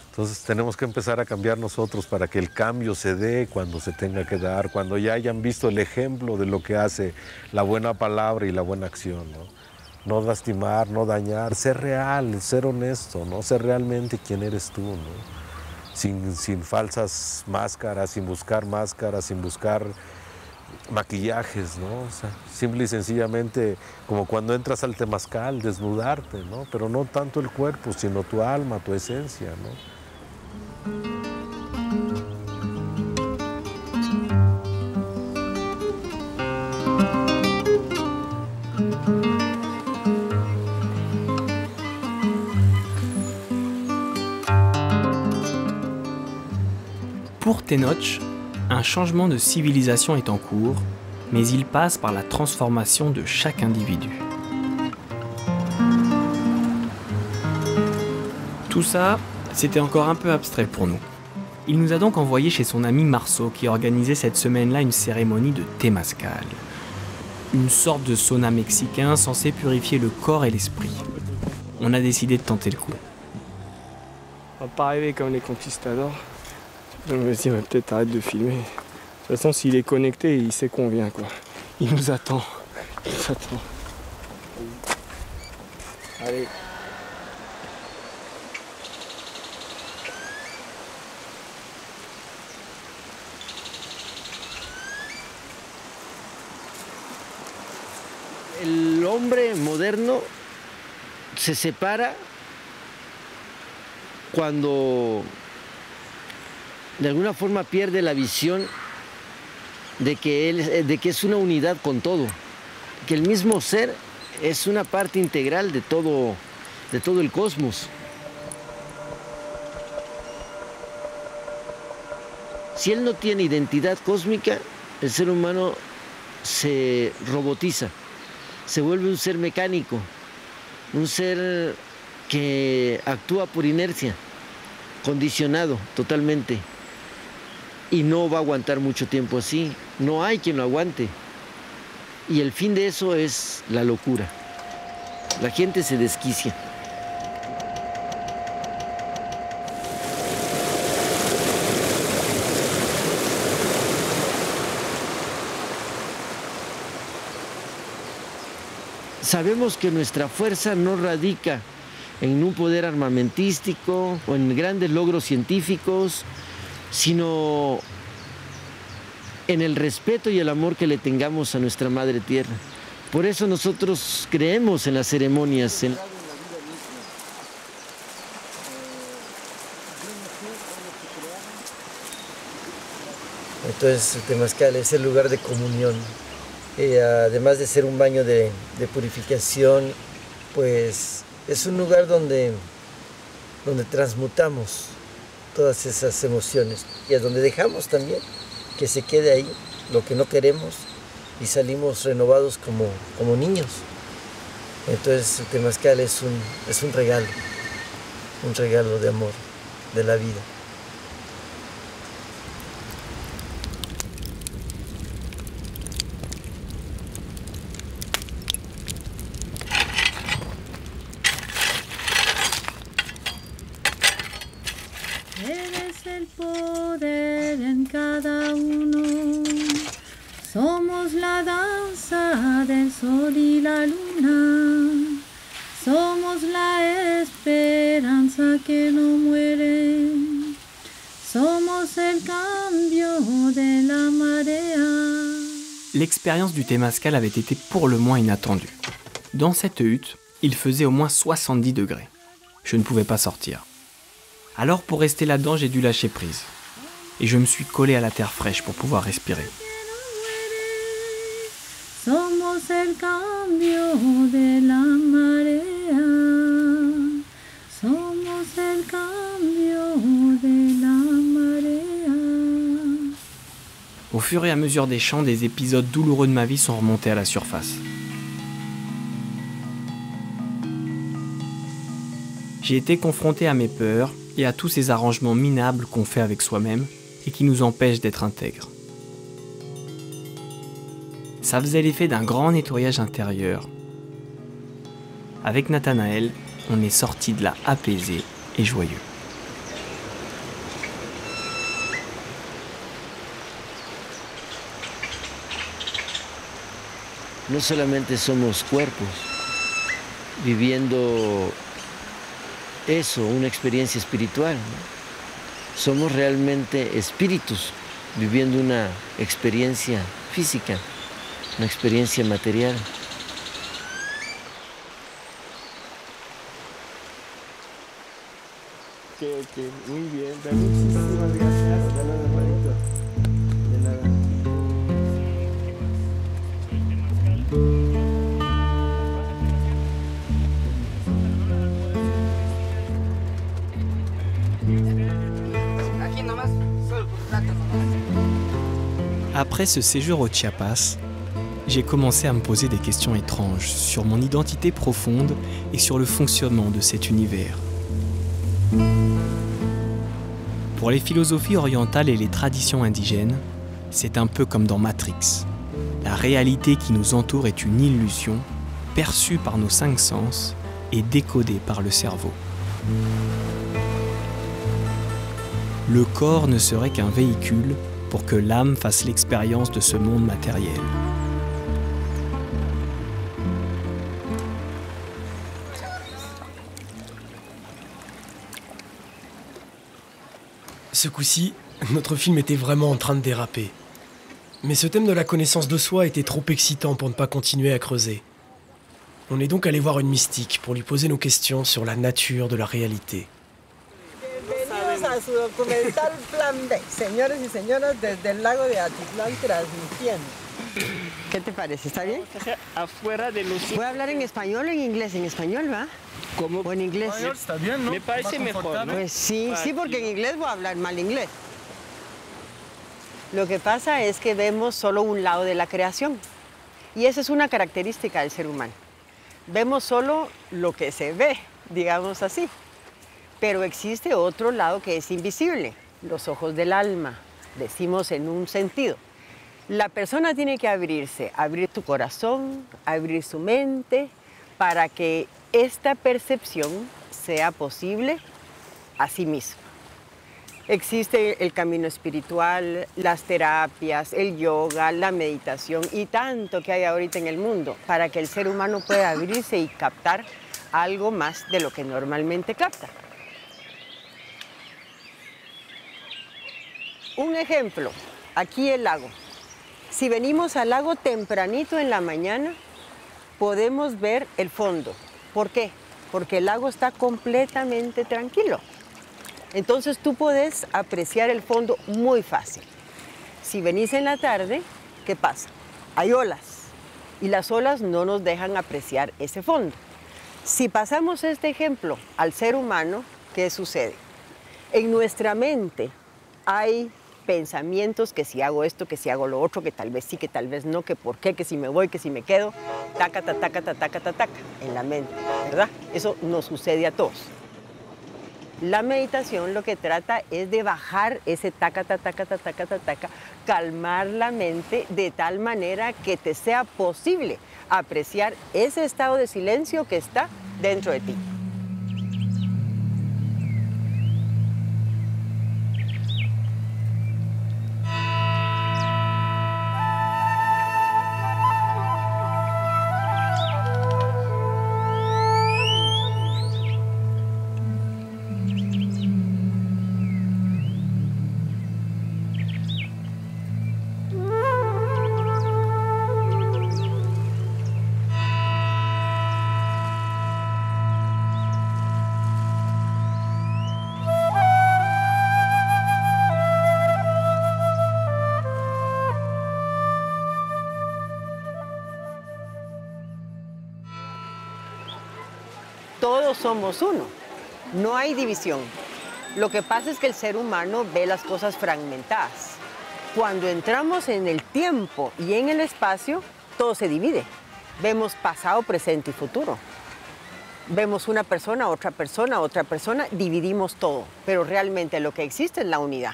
Entonces tenemos que empezar a cambiar nosotros para que el cambio se dé cuando se tenga que dar, cuando ya hayan visto el ejemplo de lo que hace la buena palabra y la buena acción, ¿no? No lastimar, no dañar, ser real, ser honesto, ¿no? Ser realmente quien eres tú, ¿no? Sin falsas máscaras, sin buscar maquillajes, ¿no? O sea, simple y sencillamente como cuando entras al temazcal, desnudarte, ¿no? Pero no tanto el cuerpo, sino tu alma, tu esencia, ¿no?
Pour Tenoch, un changement de civilisation est en cours, mais il passe par la transformation de chaque individu. Tout ça, c'était encore un peu abstrait pour nous. Il nous a donc envoyé chez son ami Marceau qui organisait cette semaine-là une cérémonie de temazcal. Une sorte de sauna mexicain censé purifier le corps et l'esprit. On a décidé de tenter le coup.
On va pas arriver comme les conquistadors. Je me dis, peut-être arrête de filmer. De toute façon, s'il est connecté, il sait qu'on vient, quoi. Il nous attend. Il nous attend. Allez.
El hombre moderno se separa cuando de alguna forma pierde la visión de que es una unidad con todo, que el mismo ser es una parte integral de todo el cosmos. Si él no tiene identidad cósmica, el ser humano se robotiza, se vuelve un ser mecánico, un ser que actúa por inercia, condicionado totalmente, y no va a aguantar mucho tiempo así. No hay quien lo aguante. Y el fin de eso es la locura. La gente se desquicia. Sabemos que nuestra fuerza no radica en un poder armamentístico o en grandes logros científicos, sino en el respeto y el amor que le tengamos a nuestra Madre Tierra. Por eso nosotros creemos en las ceremonias.
Entonces el temazcal es el lugar de comunión. Y además de ser un baño de purificación, pues es un lugar donde transmutamos todas esas emociones y es donde dejamos también que se quede ahí lo que no queremos y salimos renovados como niños. Entonces el temazcal es un regalo de amor, de la vida.
Eres el poder en cada uno, somos la danza del sol y la luna, somos la esperanza que no muere, somos el cambio de la marea.
L'expérience du Temazcal avait été pour le moins inattendue. Dans cette hutte, il faisait au moins 70 degrés. Je ne pouvais pas sortir. Alors pour rester là-dedans, j'ai dû lâcher prise. Et je me suis collé à la terre fraîche pour pouvoir respirer.
Somos el cambio de la marea. Somos el cambio de la marea.
Au fur et à mesure des chants, des épisodes douloureux de ma vie sont remontés à la surface. J'ai été confronté à mes peurs et à tous ces arrangements minables qu'on fait avec soi-même et qui nous empêchent d'être intègres. Ça faisait l'effet d'un grand nettoyage intérieur. Avec Nathanaël, on est sorti de là apaisé et joyeux.
No solamente somos cuerpos, viviendo eso, una experiencia espiritual, ¿no? Somos realmente espíritus, viviendo una experiencia física, una experiencia material.
Ok, muy bien. Muchísimas gracias. De nada, hermanito. De nada.
Après ce séjour au Chiapas, j'ai commencé à me poser des questions étranges sur mon identité profonde et sur le fonctionnement de cet univers. Pour les philosophies orientales et les traditions indigènes, c'est un peu comme dans Matrix. La réalité qui nous entoure est une illusion, perçue par nos 5 sens et décodée par le cerveau. Le corps ne serait qu'un véhicule pour que l'âme fasse l'expérience de ce monde matériel.
Ce coup-ci, notre film était vraiment en train de déraper. Mais ce thème de la connaissance de soi était trop excitant pour ne pas continuer à creuser. On est donc allé voir une mystique pour lui poser nos questions sur la nature de la réalité.
Bienvenidos a su documental Plan B, señores y señoras, desde el lago de Atitlán transmitiendo. ¿Qué te parece? ¿Está bien?
Afuera de los...
¿Voy a hablar en español o en inglés? En español, ¿va?
¿Cómo?
¿O en inglés?
Está bien, ¿no? Me parece mejor, ¿no?
Pues sí, sí, porque en inglés voy a hablar mal inglés. Lo que pasa es que vemos solo un lado de la creación. Y esa es una característica del ser humano. Vemos solo lo que se ve, digamos así. Pero existe otro lado que es invisible, los ojos del alma, decimos en un sentido. La persona tiene que abrirse, abrir tu corazón, abrir su mente, para que esta percepción sea posible a sí misma. Existe el camino espiritual, las terapias, el yoga, la meditación y tanto que hay ahorita en el mundo para que el ser humano pueda abrirse y captar algo más de lo que normalmente capta. Un ejemplo, aquí el lago. Si venimos al lago tempranito en la mañana, podemos ver el fondo. ¿Por qué? Porque el lago está completamente tranquilo. Entonces tú puedes apreciar el fondo muy fácil. Si venís en la tarde, ¿qué pasa? Hay olas y las olas no nos dejan apreciar ese fondo. Si pasamos este ejemplo al ser humano, ¿qué sucede? En nuestra mente hay pensamientos que si hago esto, que si hago lo otro, que tal vez sí, que tal vez no, que por qué, que si me voy, que si me quedo, taca, taca, taca, taca, taca, en la mente, ¿verdad? Eso nos sucede a todos. La meditación lo que trata es de bajar ese taca, taca, taca, taca, taca, calmar la mente de tal manera que te sea posible apreciar ese estado de silencio que está dentro de ti. Todos somos uno, no hay división. Lo que pasa es que el ser humano ve las cosas fragmentadas. Cuando entramos en el tiempo y en el espacio, todo se divide. Vemos pasado, presente y futuro. Vemos una persona, otra persona, dividimos todo. Pero realmente lo que existe es la unidad.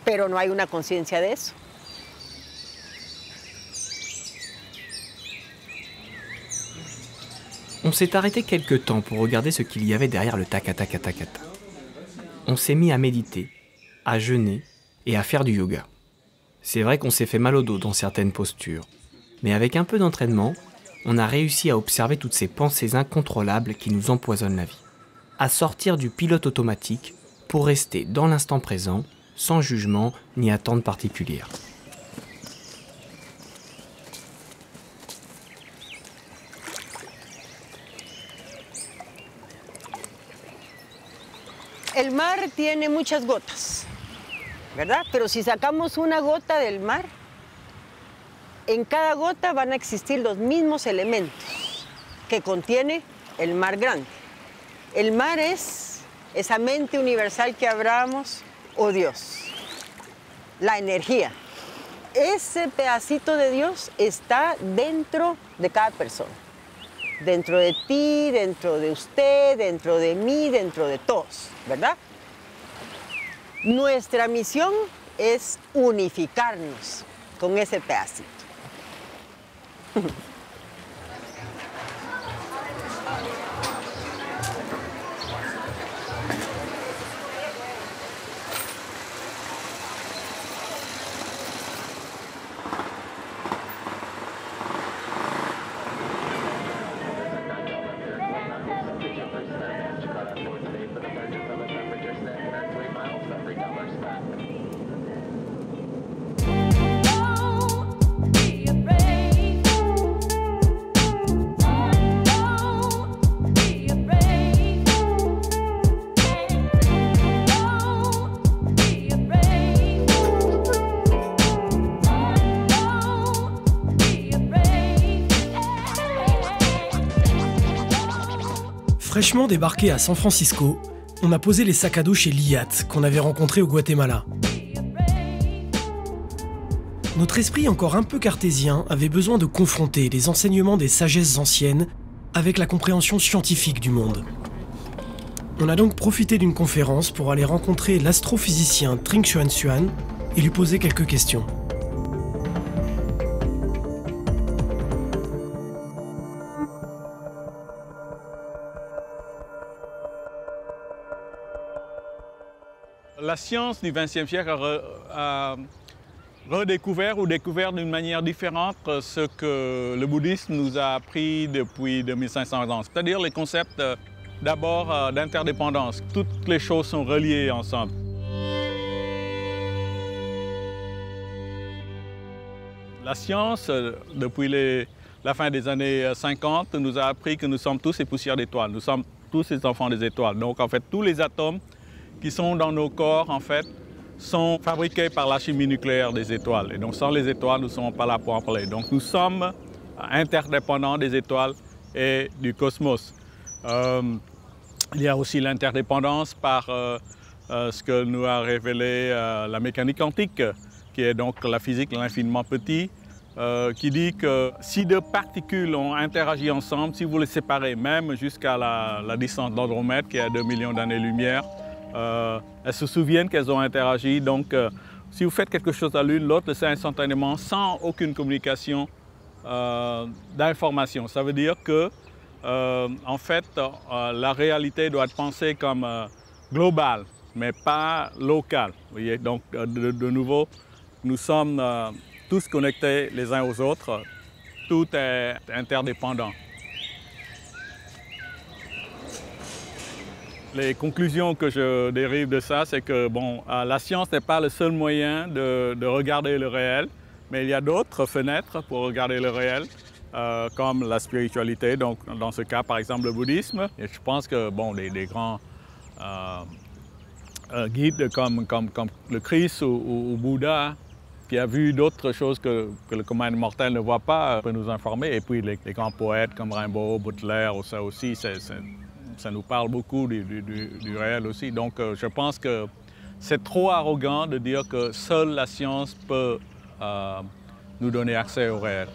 Pero no hay una conciencia de eso.
On s'est arrêté quelques temps pour regarder ce qu'il y avait derrière le taka-taka-taka-ta. On s'est mis à méditer, à jeûner et à faire du yoga. C'est vrai qu'on s'est fait mal au dos dans certaines postures, mais avec un peu d'entraînement, on a réussi à observer toutes ces pensées incontrôlables qui nous empoisonnent la vie, à sortir du pilote automatique pour rester dans l'instant présent, sans jugement ni attente particulière.
El mar tiene muchas gotas, ¿verdad? Pero si sacamos una gota del mar, en cada gota van a existir los mismos elementos que contiene el mar grande. El mar es esa mente universal que hablábamos, o Dios, la energía. Ese pedacito de Dios está dentro de cada persona. Dentro de ti, dentro de usted, dentro de mí, dentro de todos, ¿verdad? Nuestra misión es unificarnos con ese pedacito.
Fraîchement débarqué à San Francisco, on a posé les sacs à dos chez Liat, qu'on avait rencontré au Guatemala. Notre esprit encore un peu cartésien avait besoin de confronter les enseignements des sagesses anciennes avec la compréhension scientifique du monde. On a donc profité d'une conférence pour aller rencontrer l'astrophysicien Trinh Xuan Xuan et lui poser quelques questions.
La science du XXe siècle a redécouvert ou découvert d'une manière différente ce que le bouddhisme nous a appris depuis 2500 ans. C'est-à-dire les concepts d'abord d'interdépendance. Toutes les choses sont reliées ensemble. La science, depuis la fin des années 50, nous a appris que nous sommes tous les poussières d'étoiles. Nous sommes tous les enfants des étoiles. Donc en fait, tous les atomes qui sont dans nos corps, en fait, sont fabriqués par la chimie nucléaire des étoiles. Et donc sans les étoiles, nous ne sommes pas là pour en parler. Donc nous sommes interdépendants des étoiles et du cosmos. Il y a aussi l'interdépendance par ce que nous a révélé la mécanique quantique, qui est donc la physique de l'infiniment petit, qui dit que si deux particules ont interagi ensemble, si vous les séparez même jusqu'à la distance d'Andromède, qui est à 2 millions d'années-lumière, elles se souviennent qu'elles ont interagi. Donc, si vous faites quelque chose à l'une, l'autre le sait instantanément, sans aucune communication d'information. Ça veut dire que, en fait, la réalité doit être pensée comme globale, mais pas locale. Vous voyez? Donc, de nouveau, nous sommes tous connectés les uns aux autres. Tout est interdépendant. Les conclusions que je dérive de ça, c'est que bon, la science n'est pas le seul moyen de regarder le réel, mais il y a d'autres fenêtres pour regarder le réel, comme la spiritualité, donc dans ce cas par exemple le bouddhisme. Et je pense que bon, des grands guides comme le Christ ou Bouddha, qui a vu d'autres choses que le commun mortel ne voit pas, peut nous informer. Et puis les grands poètes comme Rimbaud, Baudelaire, ça aussi, ça nous parle beaucoup du réel aussi. Donc je pense que c'est trop arrogant de dire que seule la science peut nous donner accès au réel.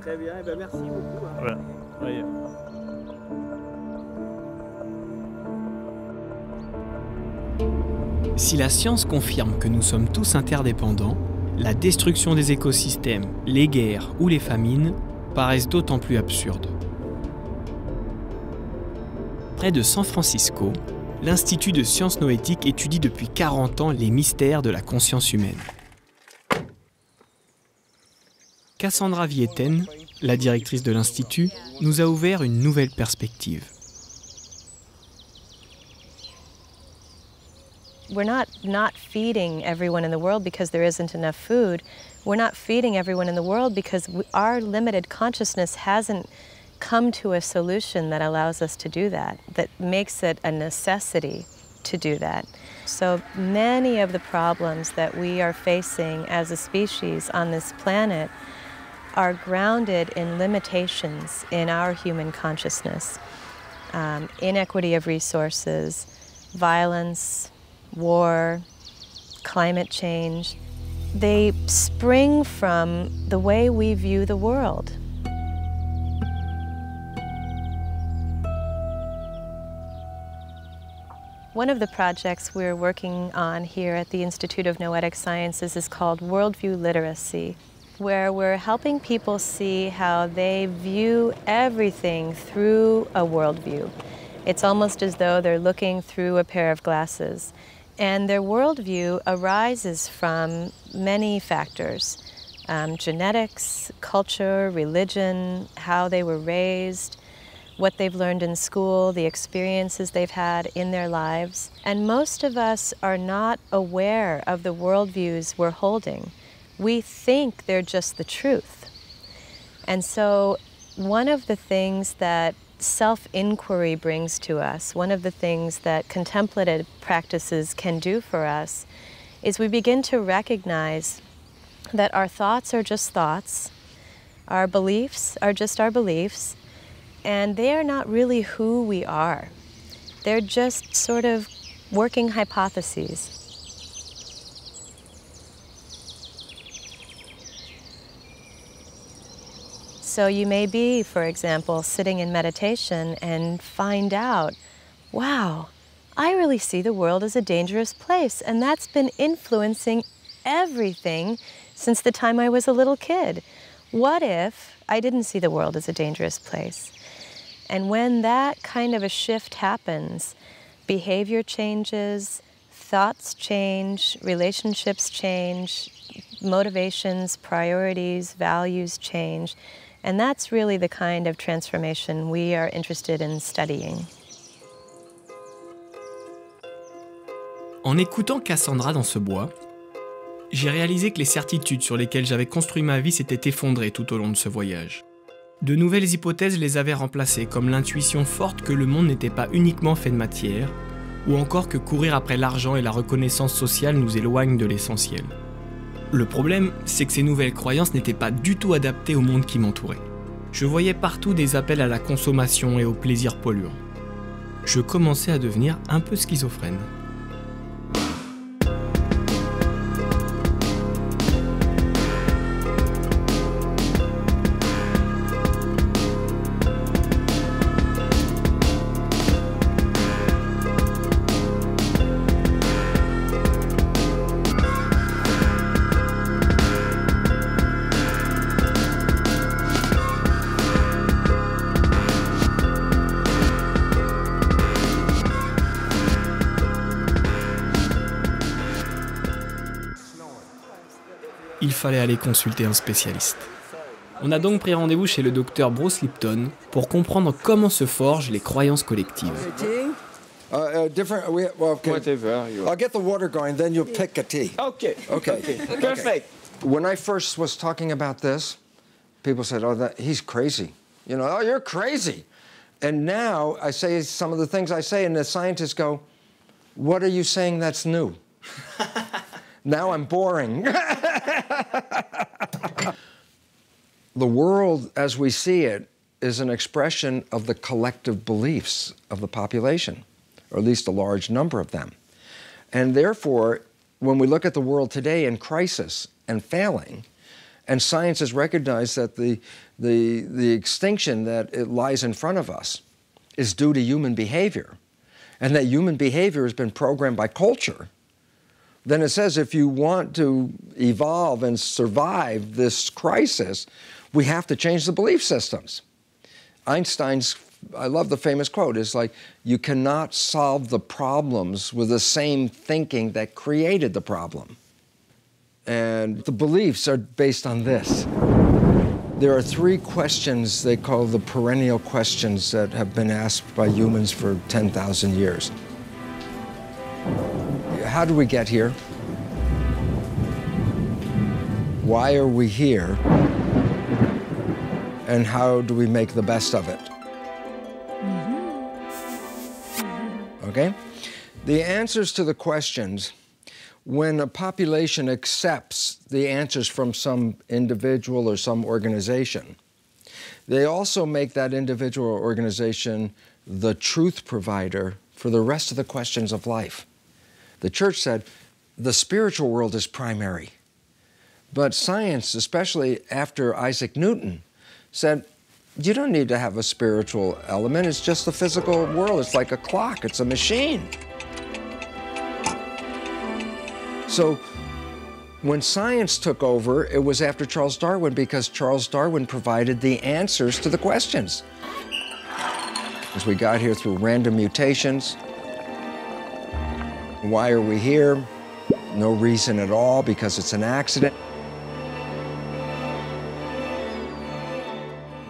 Très bien, eh bien merci beaucoup. Hein.
Ouais.
Si la science confirme que nous sommes tous interdépendants, la destruction des écosystèmes, les guerres ou les famines paraissent d'autant plus absurdes. Près de San Francisco, l'Institut de sciences noétiques étudie depuis 40 ans les mystères de la conscience humaine. Cassandra Vieten, la directrice de l'Institut, nous a ouvert une nouvelle perspective.
We're not feeding everyone in the world because there isn't enough food. We're not feeding everyone in the world because our limited consciousness hasn't come to a solution that allows us to do that, that makes it a necessity to do that. So many of the problems that we are facing as a species on this planet are grounded in limitations in our human consciousness. Inequity of resources, violence, war, climate change. They spring from the way we view the world. One of the projects we're working on here at the Institute of Noetic Sciences is called Worldview Literacy, where we're helping people see how they view everything through a worldview. It's almost as though they're looking through a pair of glasses. And their worldview arises from many factors: genetics, culture, religion, how they were raised, what they've learned in school, the experiences they've had in their lives. And most of us are not aware of the worldviews we're holding. We think they're just the truth. And so one of the things that self-inquiry brings to us, one of the things that contemplative practices can do for us, is we begin to recognize that our thoughts are just thoughts, our beliefs are just our beliefs, and they are not really who we are. They're just sort of working hypotheses. So you may be, for example, sitting in meditation and find out, wow, I really see the world as a dangerous place, and that's been influencing everything since the time I was a little kid. What if I didn't see the world as a dangerous place? And when that kind of a shift happens, behavior changes, thoughts change, relationships change, motivations, priorities, values change, and that's really the kind of transformation we are interested in studying.
En écoutant Cassandra dans ce bois, j'ai réalisé que les certitudes sur lesquelles j'avais construit ma vie s'étaient effondrées tout au long de ce voyage. De nouvelles hypothèses les avaient remplacées, comme l'intuition forte que le monde n'était pas uniquement fait de matière, ou encore que courir après l'argent et la reconnaissance sociale nous éloignent de l'essentiel. Le problème, c'est que ces nouvelles croyances n'étaient pas du tout adaptées au monde qui m'entourait. Je voyais partout des appels à la consommation et au plaisir polluant. Je commençais à devenir un peu schizophrène. Il fallait aller consulter un spécialiste. On a donc pris rendez-vous chez le docteur Bruce Lipton pour comprendre comment se forgent les croyances collectives.
Whatever. I'll get the water going, then you'll pick a tea.
Okay.
Perfect. When I first was talking about this, people said, "Oh, he's crazy." You know, "Oh, you're crazy." And now I say some of the things I say, and the scientists go, "What are you saying that's new?" Now I'm boring. The world as we see it is an expression of the collective beliefs of the population, or at least a large number of them. And therefore, when we look at the world today in crisis and failing, and science has recognized that the extinction that it lies in front of us is due to human behavior, and that human behavior has been programmed by culture, then it says if you want to evolve and survive this crisis, we have to change the belief systems. Einstein's, I love the famous quote, is like, you cannot solve the problems with the same thinking that created the problem. And the beliefs are based on this. There are three questions they call the perennial questions that have been asked by humans for 10,000 years. How do we get here? Why are we here? And how do we make the best of it? Okay? The answers to the questions, when a population accepts the answers from some individual or some organization, they also make that individual or organization the truth provider for the rest of the questions of life. The church said the spiritual world is primary. But science, especially after Isaac Newton, said you don't need to have a spiritual element. It's just the physical world. It's like a clock. It's a machine. So when science took over, it was after Charles Darwin, because Charles Darwin provided the answers to the questions. As we got here through random mutations, why are we here? No reason at all, because it's an accident.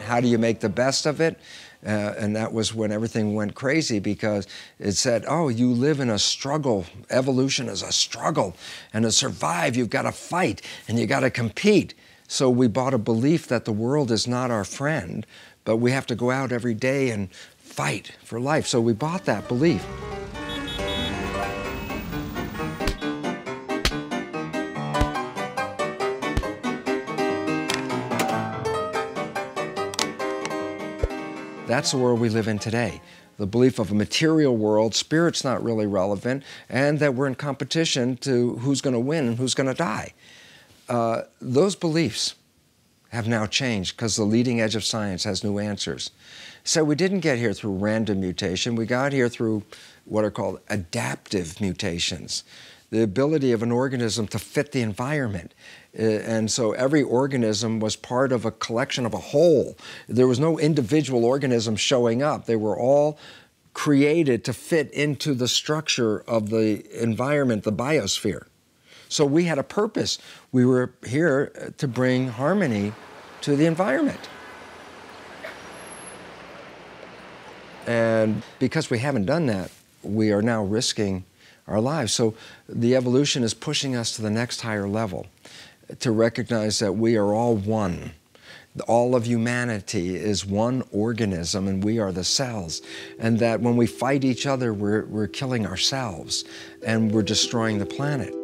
How do you make the best of it? And that was when everything went crazy, because it said, oh, you live in a struggle. Evolution is a struggle. And to survive, you've got to fight, and you got to compete. So we bought a belief that the world is not our friend, but we have to go out every day and fight for life. So we bought that belief. That's the world we live in today. The belief of a material world, spirit's not really relevant, and that we're in competition to who's going to win and who's going to die. Those beliefs have now changed because the leading edge of science has new answers. So we didn't get here through random mutation. We got here through what are called adaptive mutations, the ability of an organism to fit the environment. And so every organism was part of a collection of a whole. There was no individual organism showing up. They were all created to fit into the structure of the environment, the biosphere. So we had a purpose. We were here to bring harmony to the environment. And because we haven't done that, we are now risking our lives. So the evolution is pushing us to the next higher level, to recognize that we are all one. All of humanity is one organism, and we are the cells. And that when we fight each other, we're killing ourselves, and we're destroying the planet.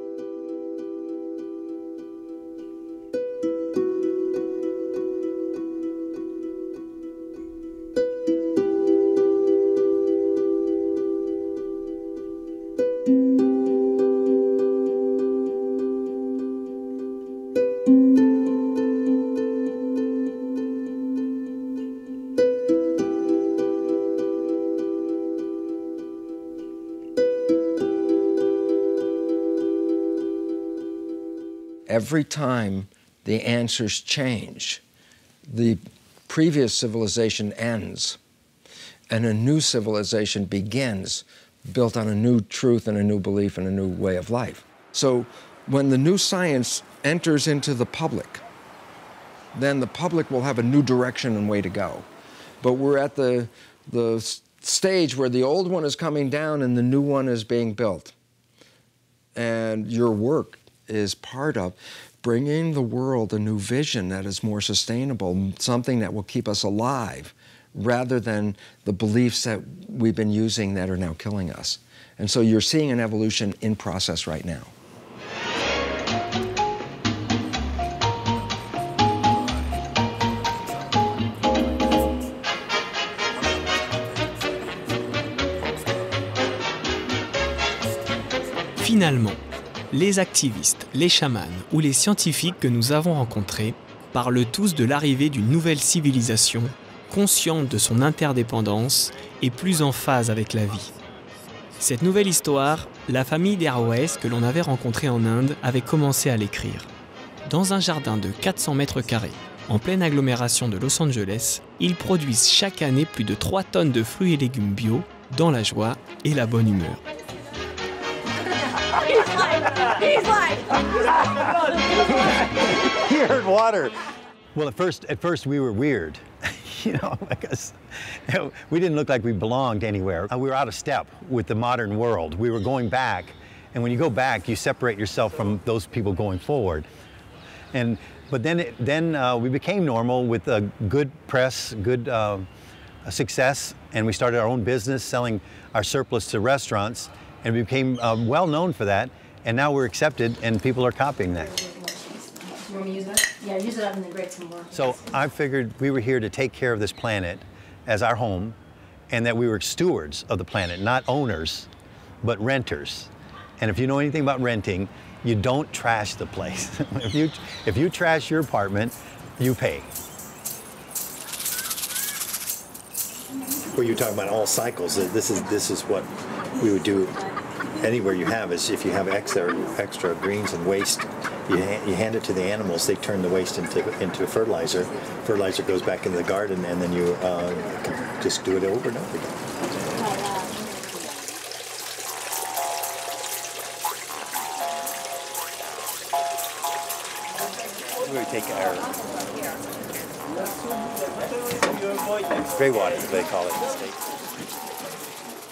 Every time the answers change, the previous civilization ends, and a new civilization begins, built on a new truth and a new belief and a new way of life. So when the new science enters into the public, then the public will have a new direction and way to go. But we're at the stage where the old one is coming down and the new one is being built. And your work is part of bringing the world a new vision that is more sustainable, something that will keep us alive, rather than the beliefs that we've been using that are now killing us. And so you're seeing an evolution in process right now.
Finalement, les activistes, les chamans ou les scientifiques que nous avons rencontrés parlent tous de l'arrivée d'une nouvelle civilisation, consciente de son interdépendance et plus en phase avec la vie. Cette nouvelle histoire, la famille d'Airways que l'on avait rencontrée en Inde avait commencé à l'écrire. Dans un jardin de 400 mètres carrés, en pleine agglomération de Los Angeles, ils produisent chaque année plus de 3 tonnes de fruits et légumes bio dans la joie et la bonne humeur.
He's like,
he heard water. Well, at first we were weird, because we didn't look like we belonged anywhere. We were out of step with the modern world. We were going back, and when you go back, you separate yourself from those people going forward. But then we became normal with a good press, good success, and we started our own business selling our surplus to restaurants, and we became well known for that. And now we're accepted, and people are copying that.
You want me to use that? Yeah, use it up and then grate some more.
So I figured we were here to take care of this planet as our home, and that we were stewards of the planet, not owners, but renters. And if you know anything about renting, you don't trash the place. If you trash your apartment, you pay. Well, you're talking about all cycles. This is what we would do. Anywhere you have is if you have extra greens and waste, you hand it to the animals. They turn the waste into fertilizer. Fertilizer goes back into the garden, and then you can just do it over and over again. We take our gray water, they call it in the States.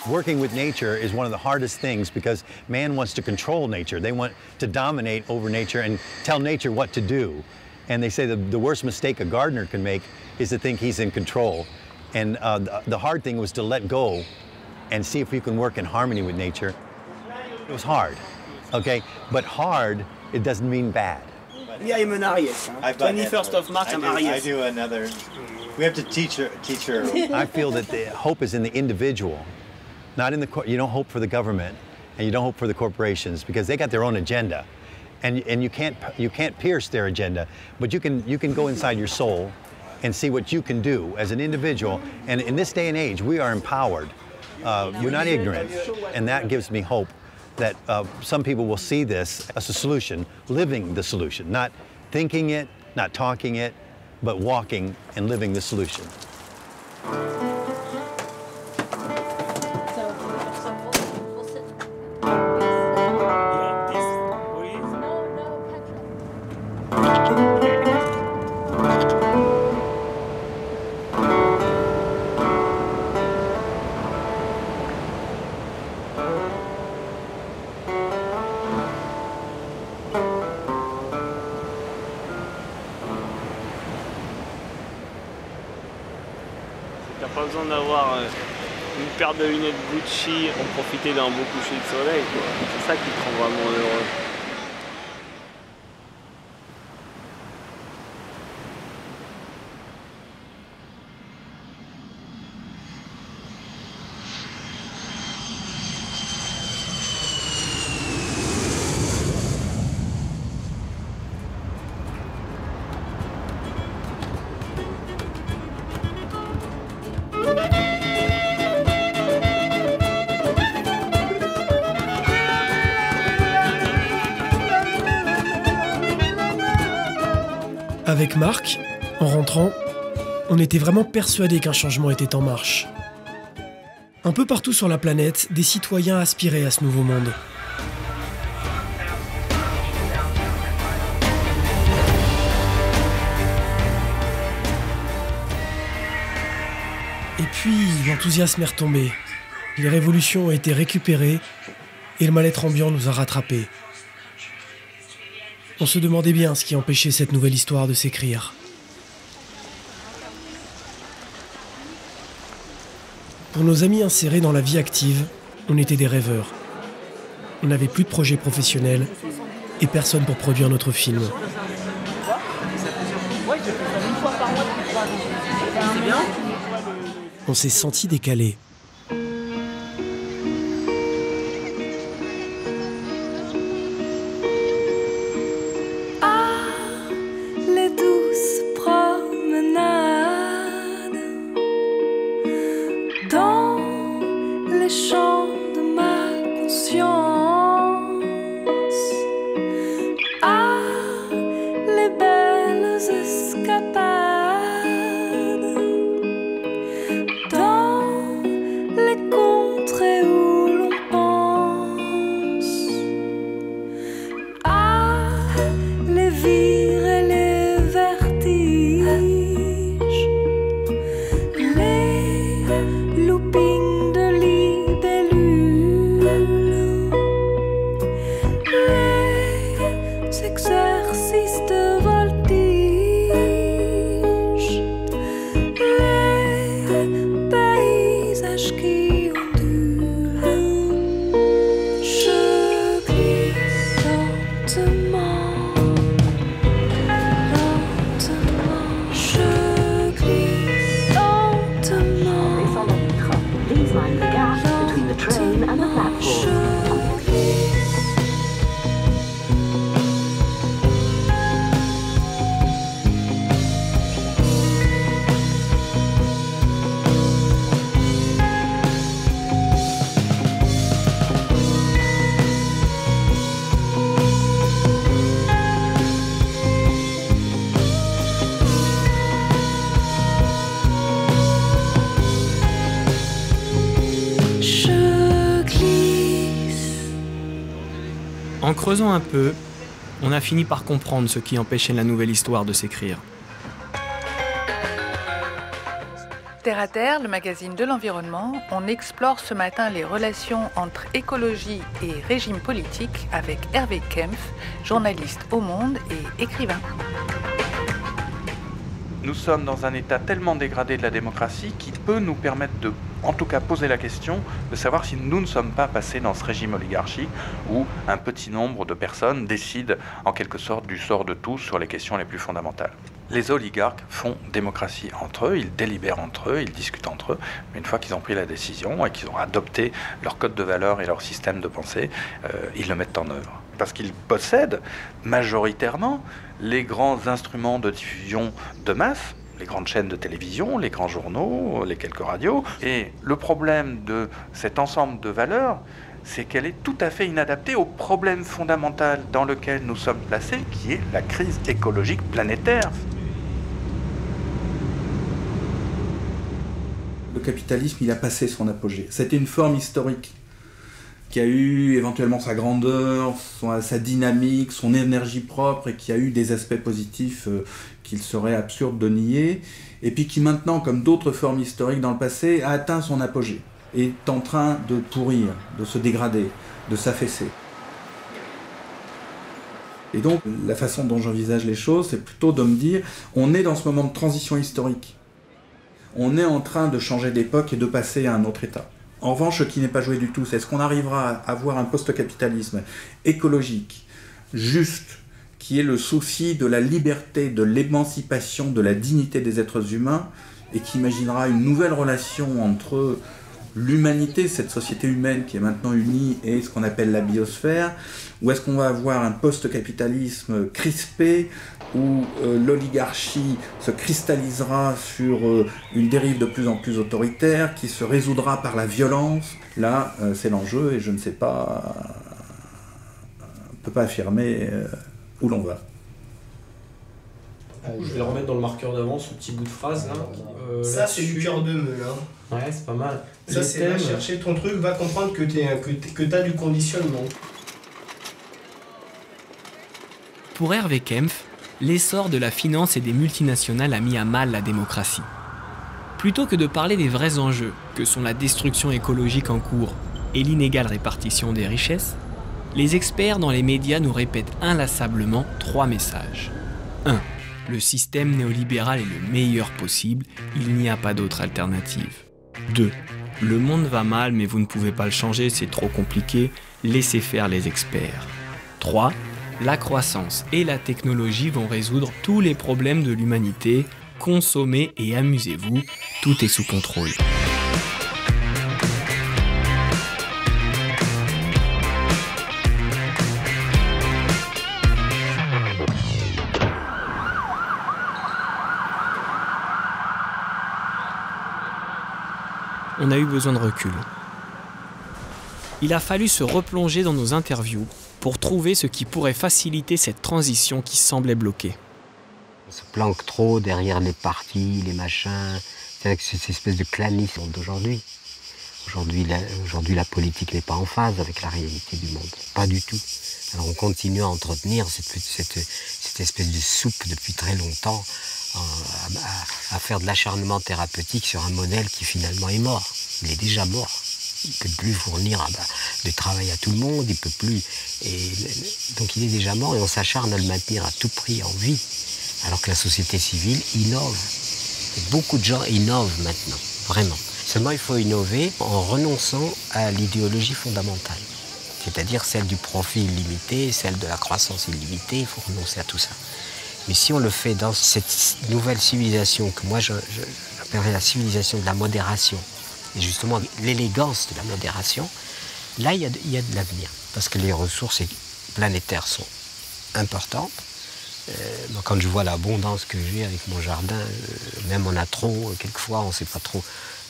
Working with nature is one of the hardest things because man wants to control nature. They want to dominate over nature and tell nature what to do. And they say the worst mistake a gardener can make is to think he's in control. And the hard thing was to let go and see if you can work in harmony with nature. It was hard, okay? But hard, it doesn't mean bad.
Yeah, I'm an Aries. 21st of March, I'm Aries.
I do another. We have to teach her. I feel that the hope is in the individual. Not in you don't hope for the government, and you don't hope for the corporations because they got their own agenda. and you can't pierce their agenda, but you can go inside your soul and see what you can do as an individual. And in this day and age, we are empowered. You're not ignorant, and that gives me hope that some people will see this as a solution, living the solution, not thinking it, not talking it, but walking and living the solution.
T'as pas besoin d'avoir une paire de lunettes Gucci pour profiter d'un beau coucher de soleil. C'est ça qui te rend vraiment heureux.
Avec Marc, en rentrant, on était vraiment persuadés qu'un changement était en marche. Un peu partout sur la planète, des citoyens aspiraient à ce nouveau monde. Et puis, l'enthousiasme est retombé. Les révolutions ont été récupérées et le mal-être ambiant nous a rattrapés. On se demandait bien ce qui empêchait cette nouvelle histoire de s'écrire. Pour nos amis insérés dans la vie active, on était des rêveurs. On n'avait plus de projet professionnel et personne pour produire notre film. On s'est sentis décalés.
En creusant un peu, on a fini par comprendre ce qui empêchait la nouvelle histoire de s'écrire.
Terre à Terre, le magazine de l'environnement, on explore ce matin les relations entre écologie et régime politique avec Hervé Kempf, journaliste au Monde et écrivain.
Nous sommes dans un état tellement dégradé de la démocratie qui peut nous permettre de, en tout cas, poser la question de savoir si nous ne sommes pas passés dans ce régime oligarchique où un petit nombre de personnes décident en quelque sorte du sort de tous sur les questions les plus fondamentales. Les oligarques font démocratie entre eux, ils délibèrent entre eux, ils discutent entre eux, mais une fois qu'ils ont pris la décision et qu'ils ont adopté leur code de valeurs et leur système de pensée, ils le mettent en œuvre. parce qu'ils possèdent majoritairement les grands instruments de diffusion de masse, les grandes chaînes de télévision, les grands journaux, les quelques radios. Et le problème de cet ensemble de valeurs, c'est qu'elle est tout à fait inadaptée au problème fondamental dans lequel nous sommes placés, qui est la crise écologique planétaire.
Le capitalisme, il a passé son apogée. C'était une forme historique qui a eu éventuellement sa grandeur, sa dynamique, son énergie propre, et qui a eu des aspects positifs qu'il serait absurde de nier, et puis qui maintenant, comme d'autres formes historiques dans le passé, a atteint son apogée, et est en train de pourrir, de se dégrader, de s'affaisser. Et donc, la façon dont j'envisage les choses, c'est plutôt de me dire, on est dans ce moment de transition historique. On est en train de changer d'époque et de passer à un autre état. En revanche, ce qui n'est pas joué du tout, c'est est-ce qu'on arrivera à avoir un post-capitalisme écologique, juste, qui est le souci de la liberté, de l'émancipation, de la dignité des êtres humains, et qui imaginera une nouvelle relation entre l'humanité, cette société humaine qui est maintenant unie, et ce qu'on appelle la biosphère, ou est-ce qu'on va avoir un post-capitalisme crispé, où l'oligarchie se cristallisera sur une dérive de plus en plus autoritaire, qui se résoudra par la violence. Là, c'est l'enjeu, et je ne sais pas, on ne peut pas affirmer où l'on va.
Je vais le remettre dans le marqueur d'avant, ce petit bout de phrase là.
Ça, c'est du cœur de meule. Hein.
Ouais, c'est pas mal.
Ça, c'est va chercher ton truc, va comprendre que t'as du conditionnement.
Pour Hervé Kempf, l'essor de la finance et des multinationales a mis à mal la démocratie. Plutôt que de parler des vrais enjeux, que sont la destruction écologique en cours et l'inégale répartition des richesses, les experts dans les médias nous répètent inlassablement 3 messages. 1. Le système néolibéral est le meilleur possible, il n'y a pas d'autre alternative. 2. Le monde va mal, mais vous ne pouvez pas le changer, c'est trop compliqué, laissez faire les experts. 3. La croissance et la technologie vont résoudre tous les problèmes de l'humanité. Consommez et amusez-vous, tout est sous contrôle. On a eu besoin de recul. Il a fallu se replonger dans nos interviews pour trouver ce qui pourrait faciliter cette transition qui semblait bloquée.
On se planque trop derrière les partis, les machins. C'est avec cette espèce de clanisme d'aujourd'hui. Aujourd'hui, la politique n'est pas en phase avec la réalité du monde. Pas du tout. Alors on continue à entretenir cette espèce de soupe depuis très longtemps, à faire de l'acharnement thérapeutique sur un modèle qui finalement est mort. Il est déjà mort. Il ne peut plus fournir de travail à tout le monde, il ne peut plus. Et donc il est déjà mort et on s'acharne à le maintenir à tout prix en vie. Alors que la société civile innove. Et beaucoup de gens innovent maintenant, vraiment. Seulement il faut innover en renonçant à l'idéologie fondamentale. C'est-à-dire celle du profit illimité, celle de la croissance illimitée, il faut renoncer à tout ça. Mais si on le fait dans cette nouvelle civilisation que moi j'appellerais la civilisation de la modération, et justement l'élégance de la modération, là il y a de l'avenir. Parce que les ressources planétaires sont importantes. Moi, quand je vois l'abondance que j'ai avec mon jardin, même on a trop, quelquefois on ne sait pas trop.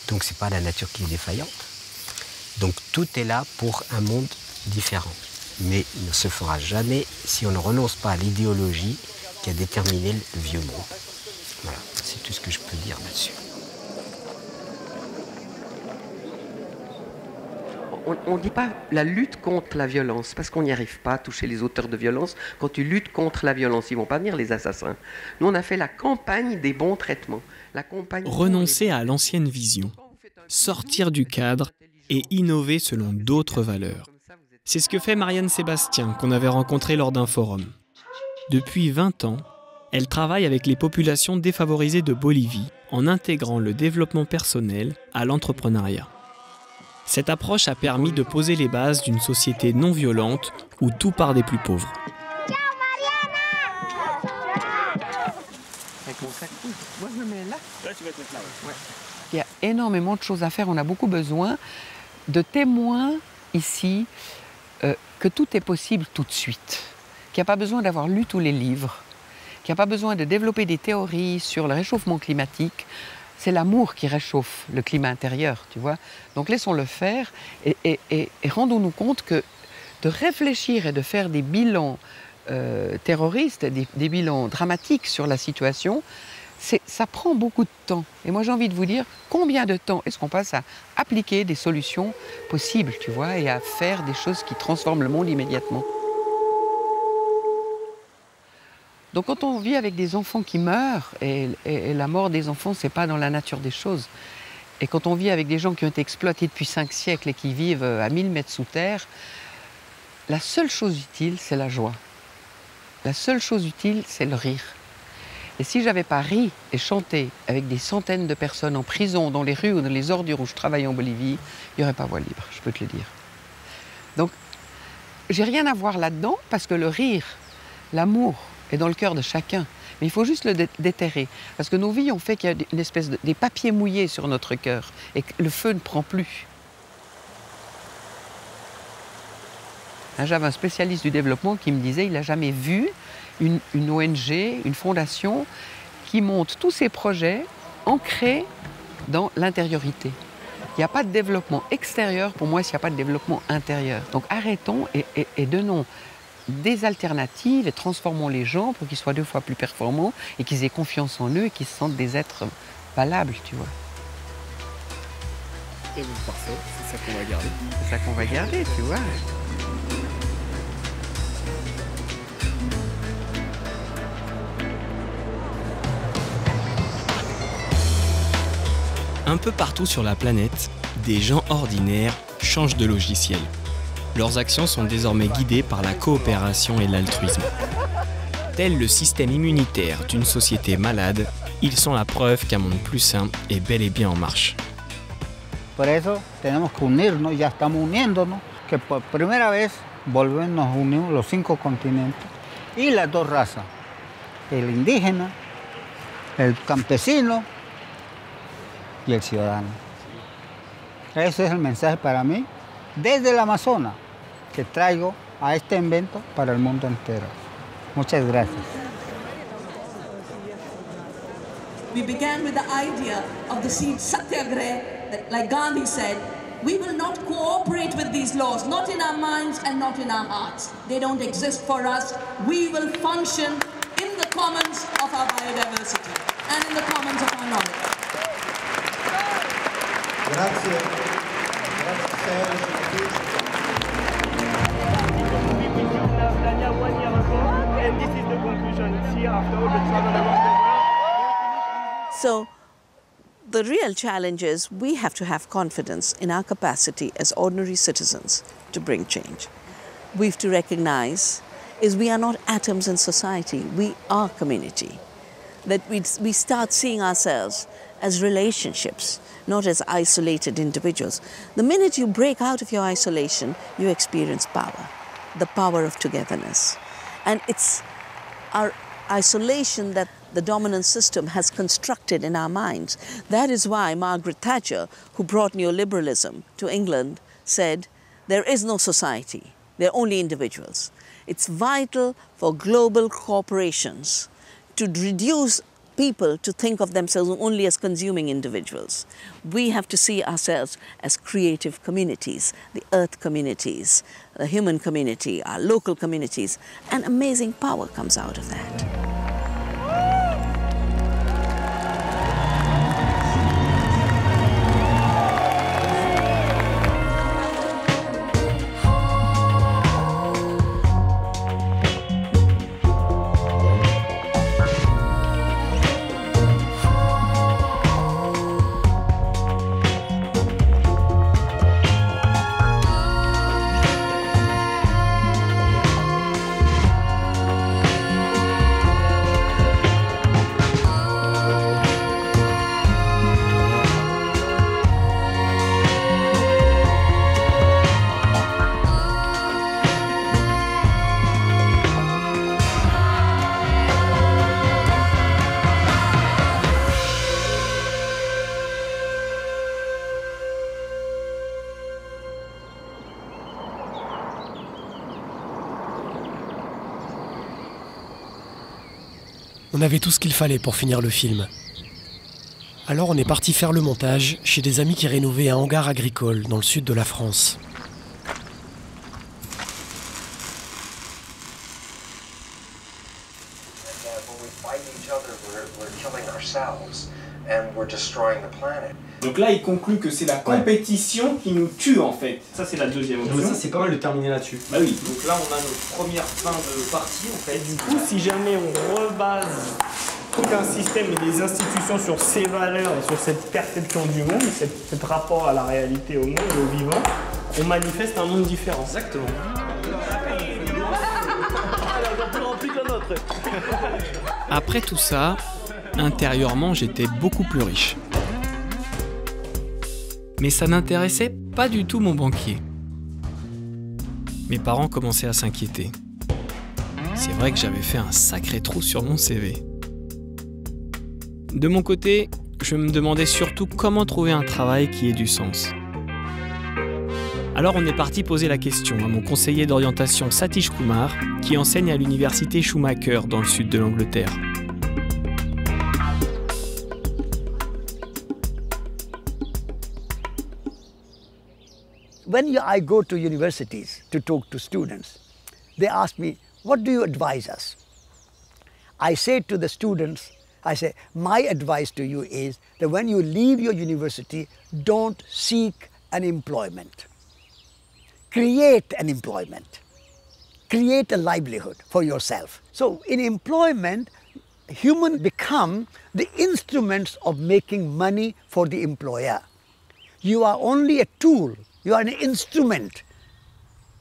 Donc c'est pas la nature qui est défaillante. Donc tout est là pour un monde différent. Mais il ne se fera jamais si on ne renonce pas à l'idéologie qui a déterminé le vieux monde. Voilà, c'est tout ce que je peux dire là-dessus.
On ne dit pas la lutte contre la violence, parce qu'on n'y arrive pas à toucher les auteurs de violence. Quand tu luttes contre la violence, ils ne vont pas venir les assassins. Nous, on a fait la campagne des bons traitements.
Renoncer à l'ancienne vision, sortir du cadre et innover selon d'autres valeurs. C'est ce que fait Marianne Sébastien, qu'on avait rencontrée lors d'un forum. Depuis 20 ans, elle travaille avec les populations défavorisées de Bolivie en intégrant le développement personnel à l'entrepreneuriat. Cette approche a permis de poser les bases d'une société non violente où tout part des plus pauvres.
Il y a énormément de choses à faire. On a beaucoup besoin de témoins ici
que tout est possible tout de suite, qu'il n'y a pas besoin d'avoir lu tous les livres, qu'il n'y a pas besoin de développer des théories sur le réchauffement climatique. C'est l'amour qui réchauffe le climat intérieur, tu vois. Donc laissons-le faire et rendons-nous compte que de réfléchir et de faire des bilans terroristes, des bilans dramatiques sur la situation, ça prend beaucoup de temps. Et moi j'ai envie de vous dire, combien de temps est-ce qu'on passe à appliquer des solutions possibles, tu vois, et à faire des choses qui transforment le monde immédiatement. Donc quand on vit avec des enfants qui meurent, et la mort des enfants, c'est pas dans la nature des choses, et quand on vit avec des gens qui ont été exploités depuis 5 siècles et qui vivent à 1000 mètres sous terre, la seule chose utile, c'est la joie. La seule chose utile, c'est le rire. Et si j'avais pas ri et chanté avec des centaines de personnes en prison, dans les rues ou dans les ordures où je travaillais en Bolivie, il n'y aurait pas voie libre, je peux te le dire. Donc, j'ai rien à voir là-dedans, parce que le rire, l'amour, est dans le cœur de chacun. Mais il faut juste le déterrer. Parce que nos vies ont fait qu'il y a une espèce des papiers mouillés sur notre cœur et que le feu ne prend plus. J'avais un spécialiste du développement qui me disait qu'il n'a jamais vu une ONG, une fondation qui monte tous ses projets ancrés dans l'intériorité. Il n'y a pas de développement extérieur pour moi s'il n'y a pas de développement intérieur. Donc arrêtons et donnons des alternatives et transformons les gens pour qu'ils soient 2 fois plus performants et qu'ils aient confiance en eux et qu'ils se sentent des êtres valables, tu vois.
Et bon, parfait, c'est ça qu'on va garder.
C'est ça qu'on va garder, tu vois.
Un peu partout sur la planète, des gens ordinaires changent de logiciel. Leurs actions sont désormais guidées par la coopération et l'altruisme. Tel le système immunitaire d'une société malade, ils sont la preuve qu'un monde plus sain est bel et bien en marche.
Por eso tenemos que unirnos, ya estamos uniéndonos, que por primera vez volvemos a unir los 5 continentes y las 2 razas, el indígena, el campesino y el ciudadano. Ese es el mensaje para mí desde el Amazonas que traigo a este evento para el mundo entero. Muchas gracias.
We began with the idea of the seed satyagraha, that, like Gandhi said, we will not cooperate with these laws, not in our minds and not in our hearts. They don't exist for us. We will function in the commons of our biodiversity and in the commons of our knowledge.
Grazie.
And this is the conclusion. It's here after all the travel around the world.
So the real challenge is we have to have confidence in our capacity as ordinary citizens to bring change. We have to recognize is we are not atoms in society, we are community. That we start seeing ourselves as relationships, not as isolated individuals. The minute you break out of your isolation, you experience power, the power of togetherness. And it's our isolation that the dominant system has constructed in our minds. That is why Margaret Thatcher, who brought neoliberalism to England, said, there is no society, there are only individuals. It's vital for global corporations to reduce people to think of themselves only as consuming individuals. We have to see ourselves as creative communities, the earth communities, the human community, our local communities, and amazing power comes out of that.
On avait tout ce qu'il fallait pour finir le film. Alors on est parti faire le montage chez des amis qui rénovaient un hangar agricole dans le sud de la France.
Donc là, il conclut que c'est la compétition qui nous tue en fait. Ça, c'est la deuxième option.
Donc ça, c'est pas mal de terminer là-dessus.
Bah oui. Donc là, on a notre première fin de partie en fait. Du coup, si jamais on rebase tout un système et des institutions sur ces valeurs et sur cette perception du monde, cet rapport à la réalité, au monde, au vivant, on manifeste un monde différent.
Exactement. Après tout ça, intérieurement, j'étais beaucoup plus riche. Mais ça n'intéressait pas du tout mon banquier. Mes parents commençaient à s'inquiéter. C'est vrai que j'avais fait un sacré trou sur mon CV. De mon côté, je me demandais surtout comment trouver un travail qui ait du sens. Alors on est parti poser la question à mon conseiller d'orientation Satish Kumar, qui enseigne à l'université Schumacher dans le sud de l'Angleterre.
When I go to universities to talk to students, they ask me, what do you advise us? I say to the students, my advice to you is that when you leave your university, don't seek an employment. Create an employment. Create a livelihood for yourself. So in employment, humans become the instruments of making money for the employer. You are only a tool. You are an instrument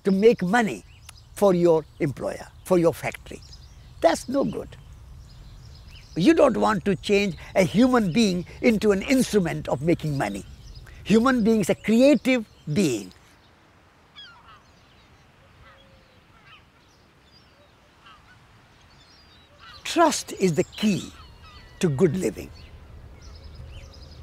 to make money for your employer, for your factory. That's no good. You don't want to change a human being into an instrument of making money. Human being is a creative being. Trust is the key to good living.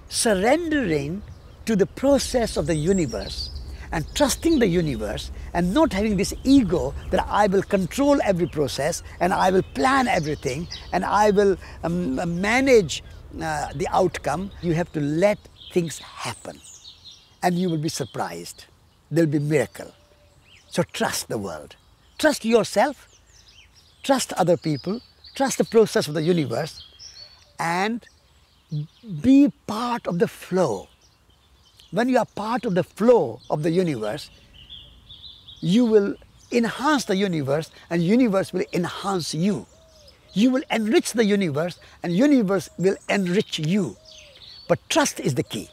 Surrendering to the process of the universe and trusting the universe and not having this ego that I will control every process and I will plan everything and I will manage the outcome. You have to let things happen and you will be surprised. There will be a miracle. So trust the world. Trust yourself, trust other people, trust the process of the universe and be part of the flow. When you are part of the flow of the universe, you will enhance the universe and universe will enhance you. You will enrich the universe and universe will enrich you. But trust is the key.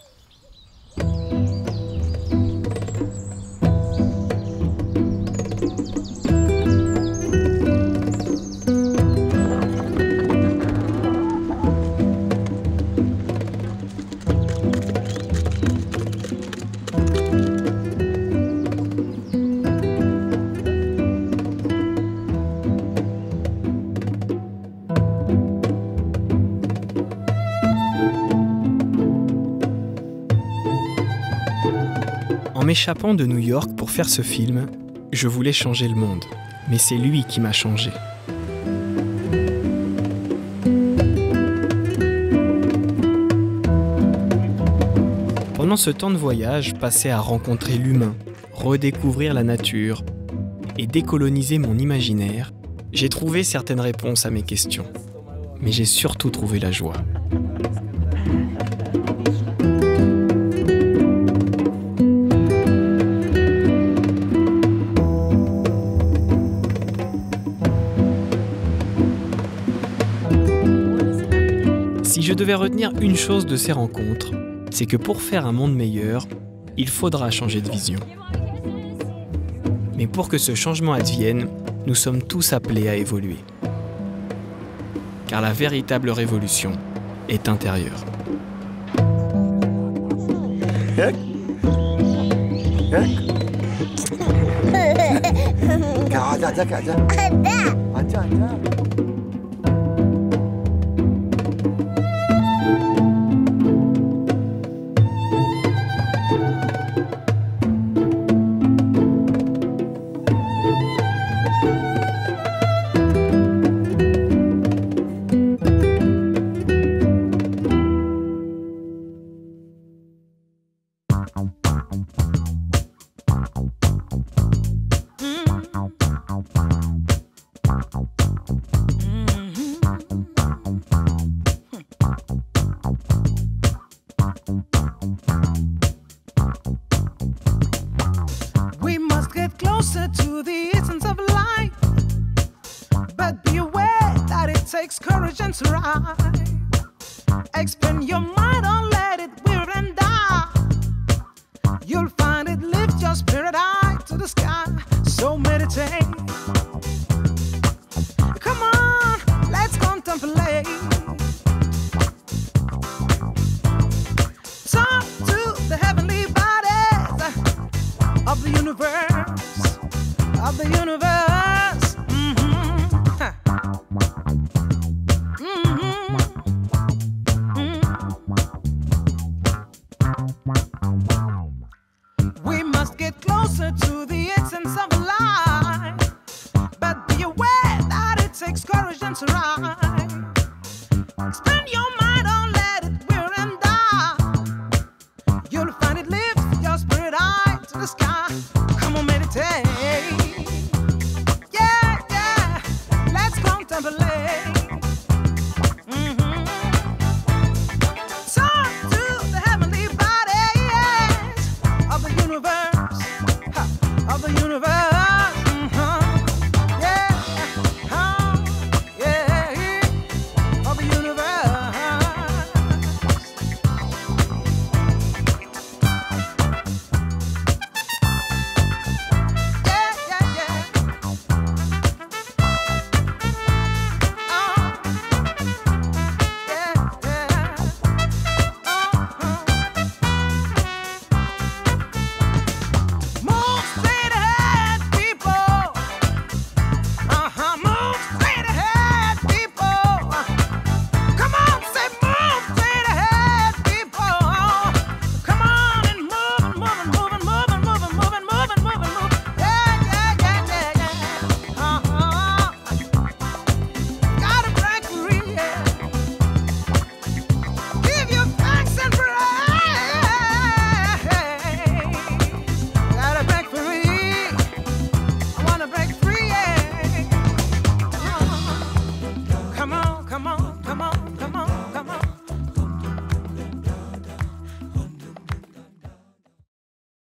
En m'échappant de New York pour faire ce film, je voulais changer le monde. Mais c'est lui qui m'a changé. Pendant ce temps de voyage, passé à rencontrer l'humain, redécouvrir la nature et décoloniser mon imaginaire, j'ai trouvé certaines réponses à mes questions. Mais j'ai surtout trouvé la joie. Si je devais retenir une chose de ces rencontres, c'est que pour faire un monde meilleur, il faudra changer de vision. Mais pour que ce changement advienne, nous sommes tous appelés à évoluer. Car la véritable révolution est intérieure.
But be aware that it takes courage and strive. Expand your mind, don't let it wear and die. You'll find it lift your spirit high to the sky. So meditate. Come on, let's contemplate. Talk to the heavenly bodies of the universe, of the universe. We must get closer to the essence of life, but be aware that it takes courage and strive.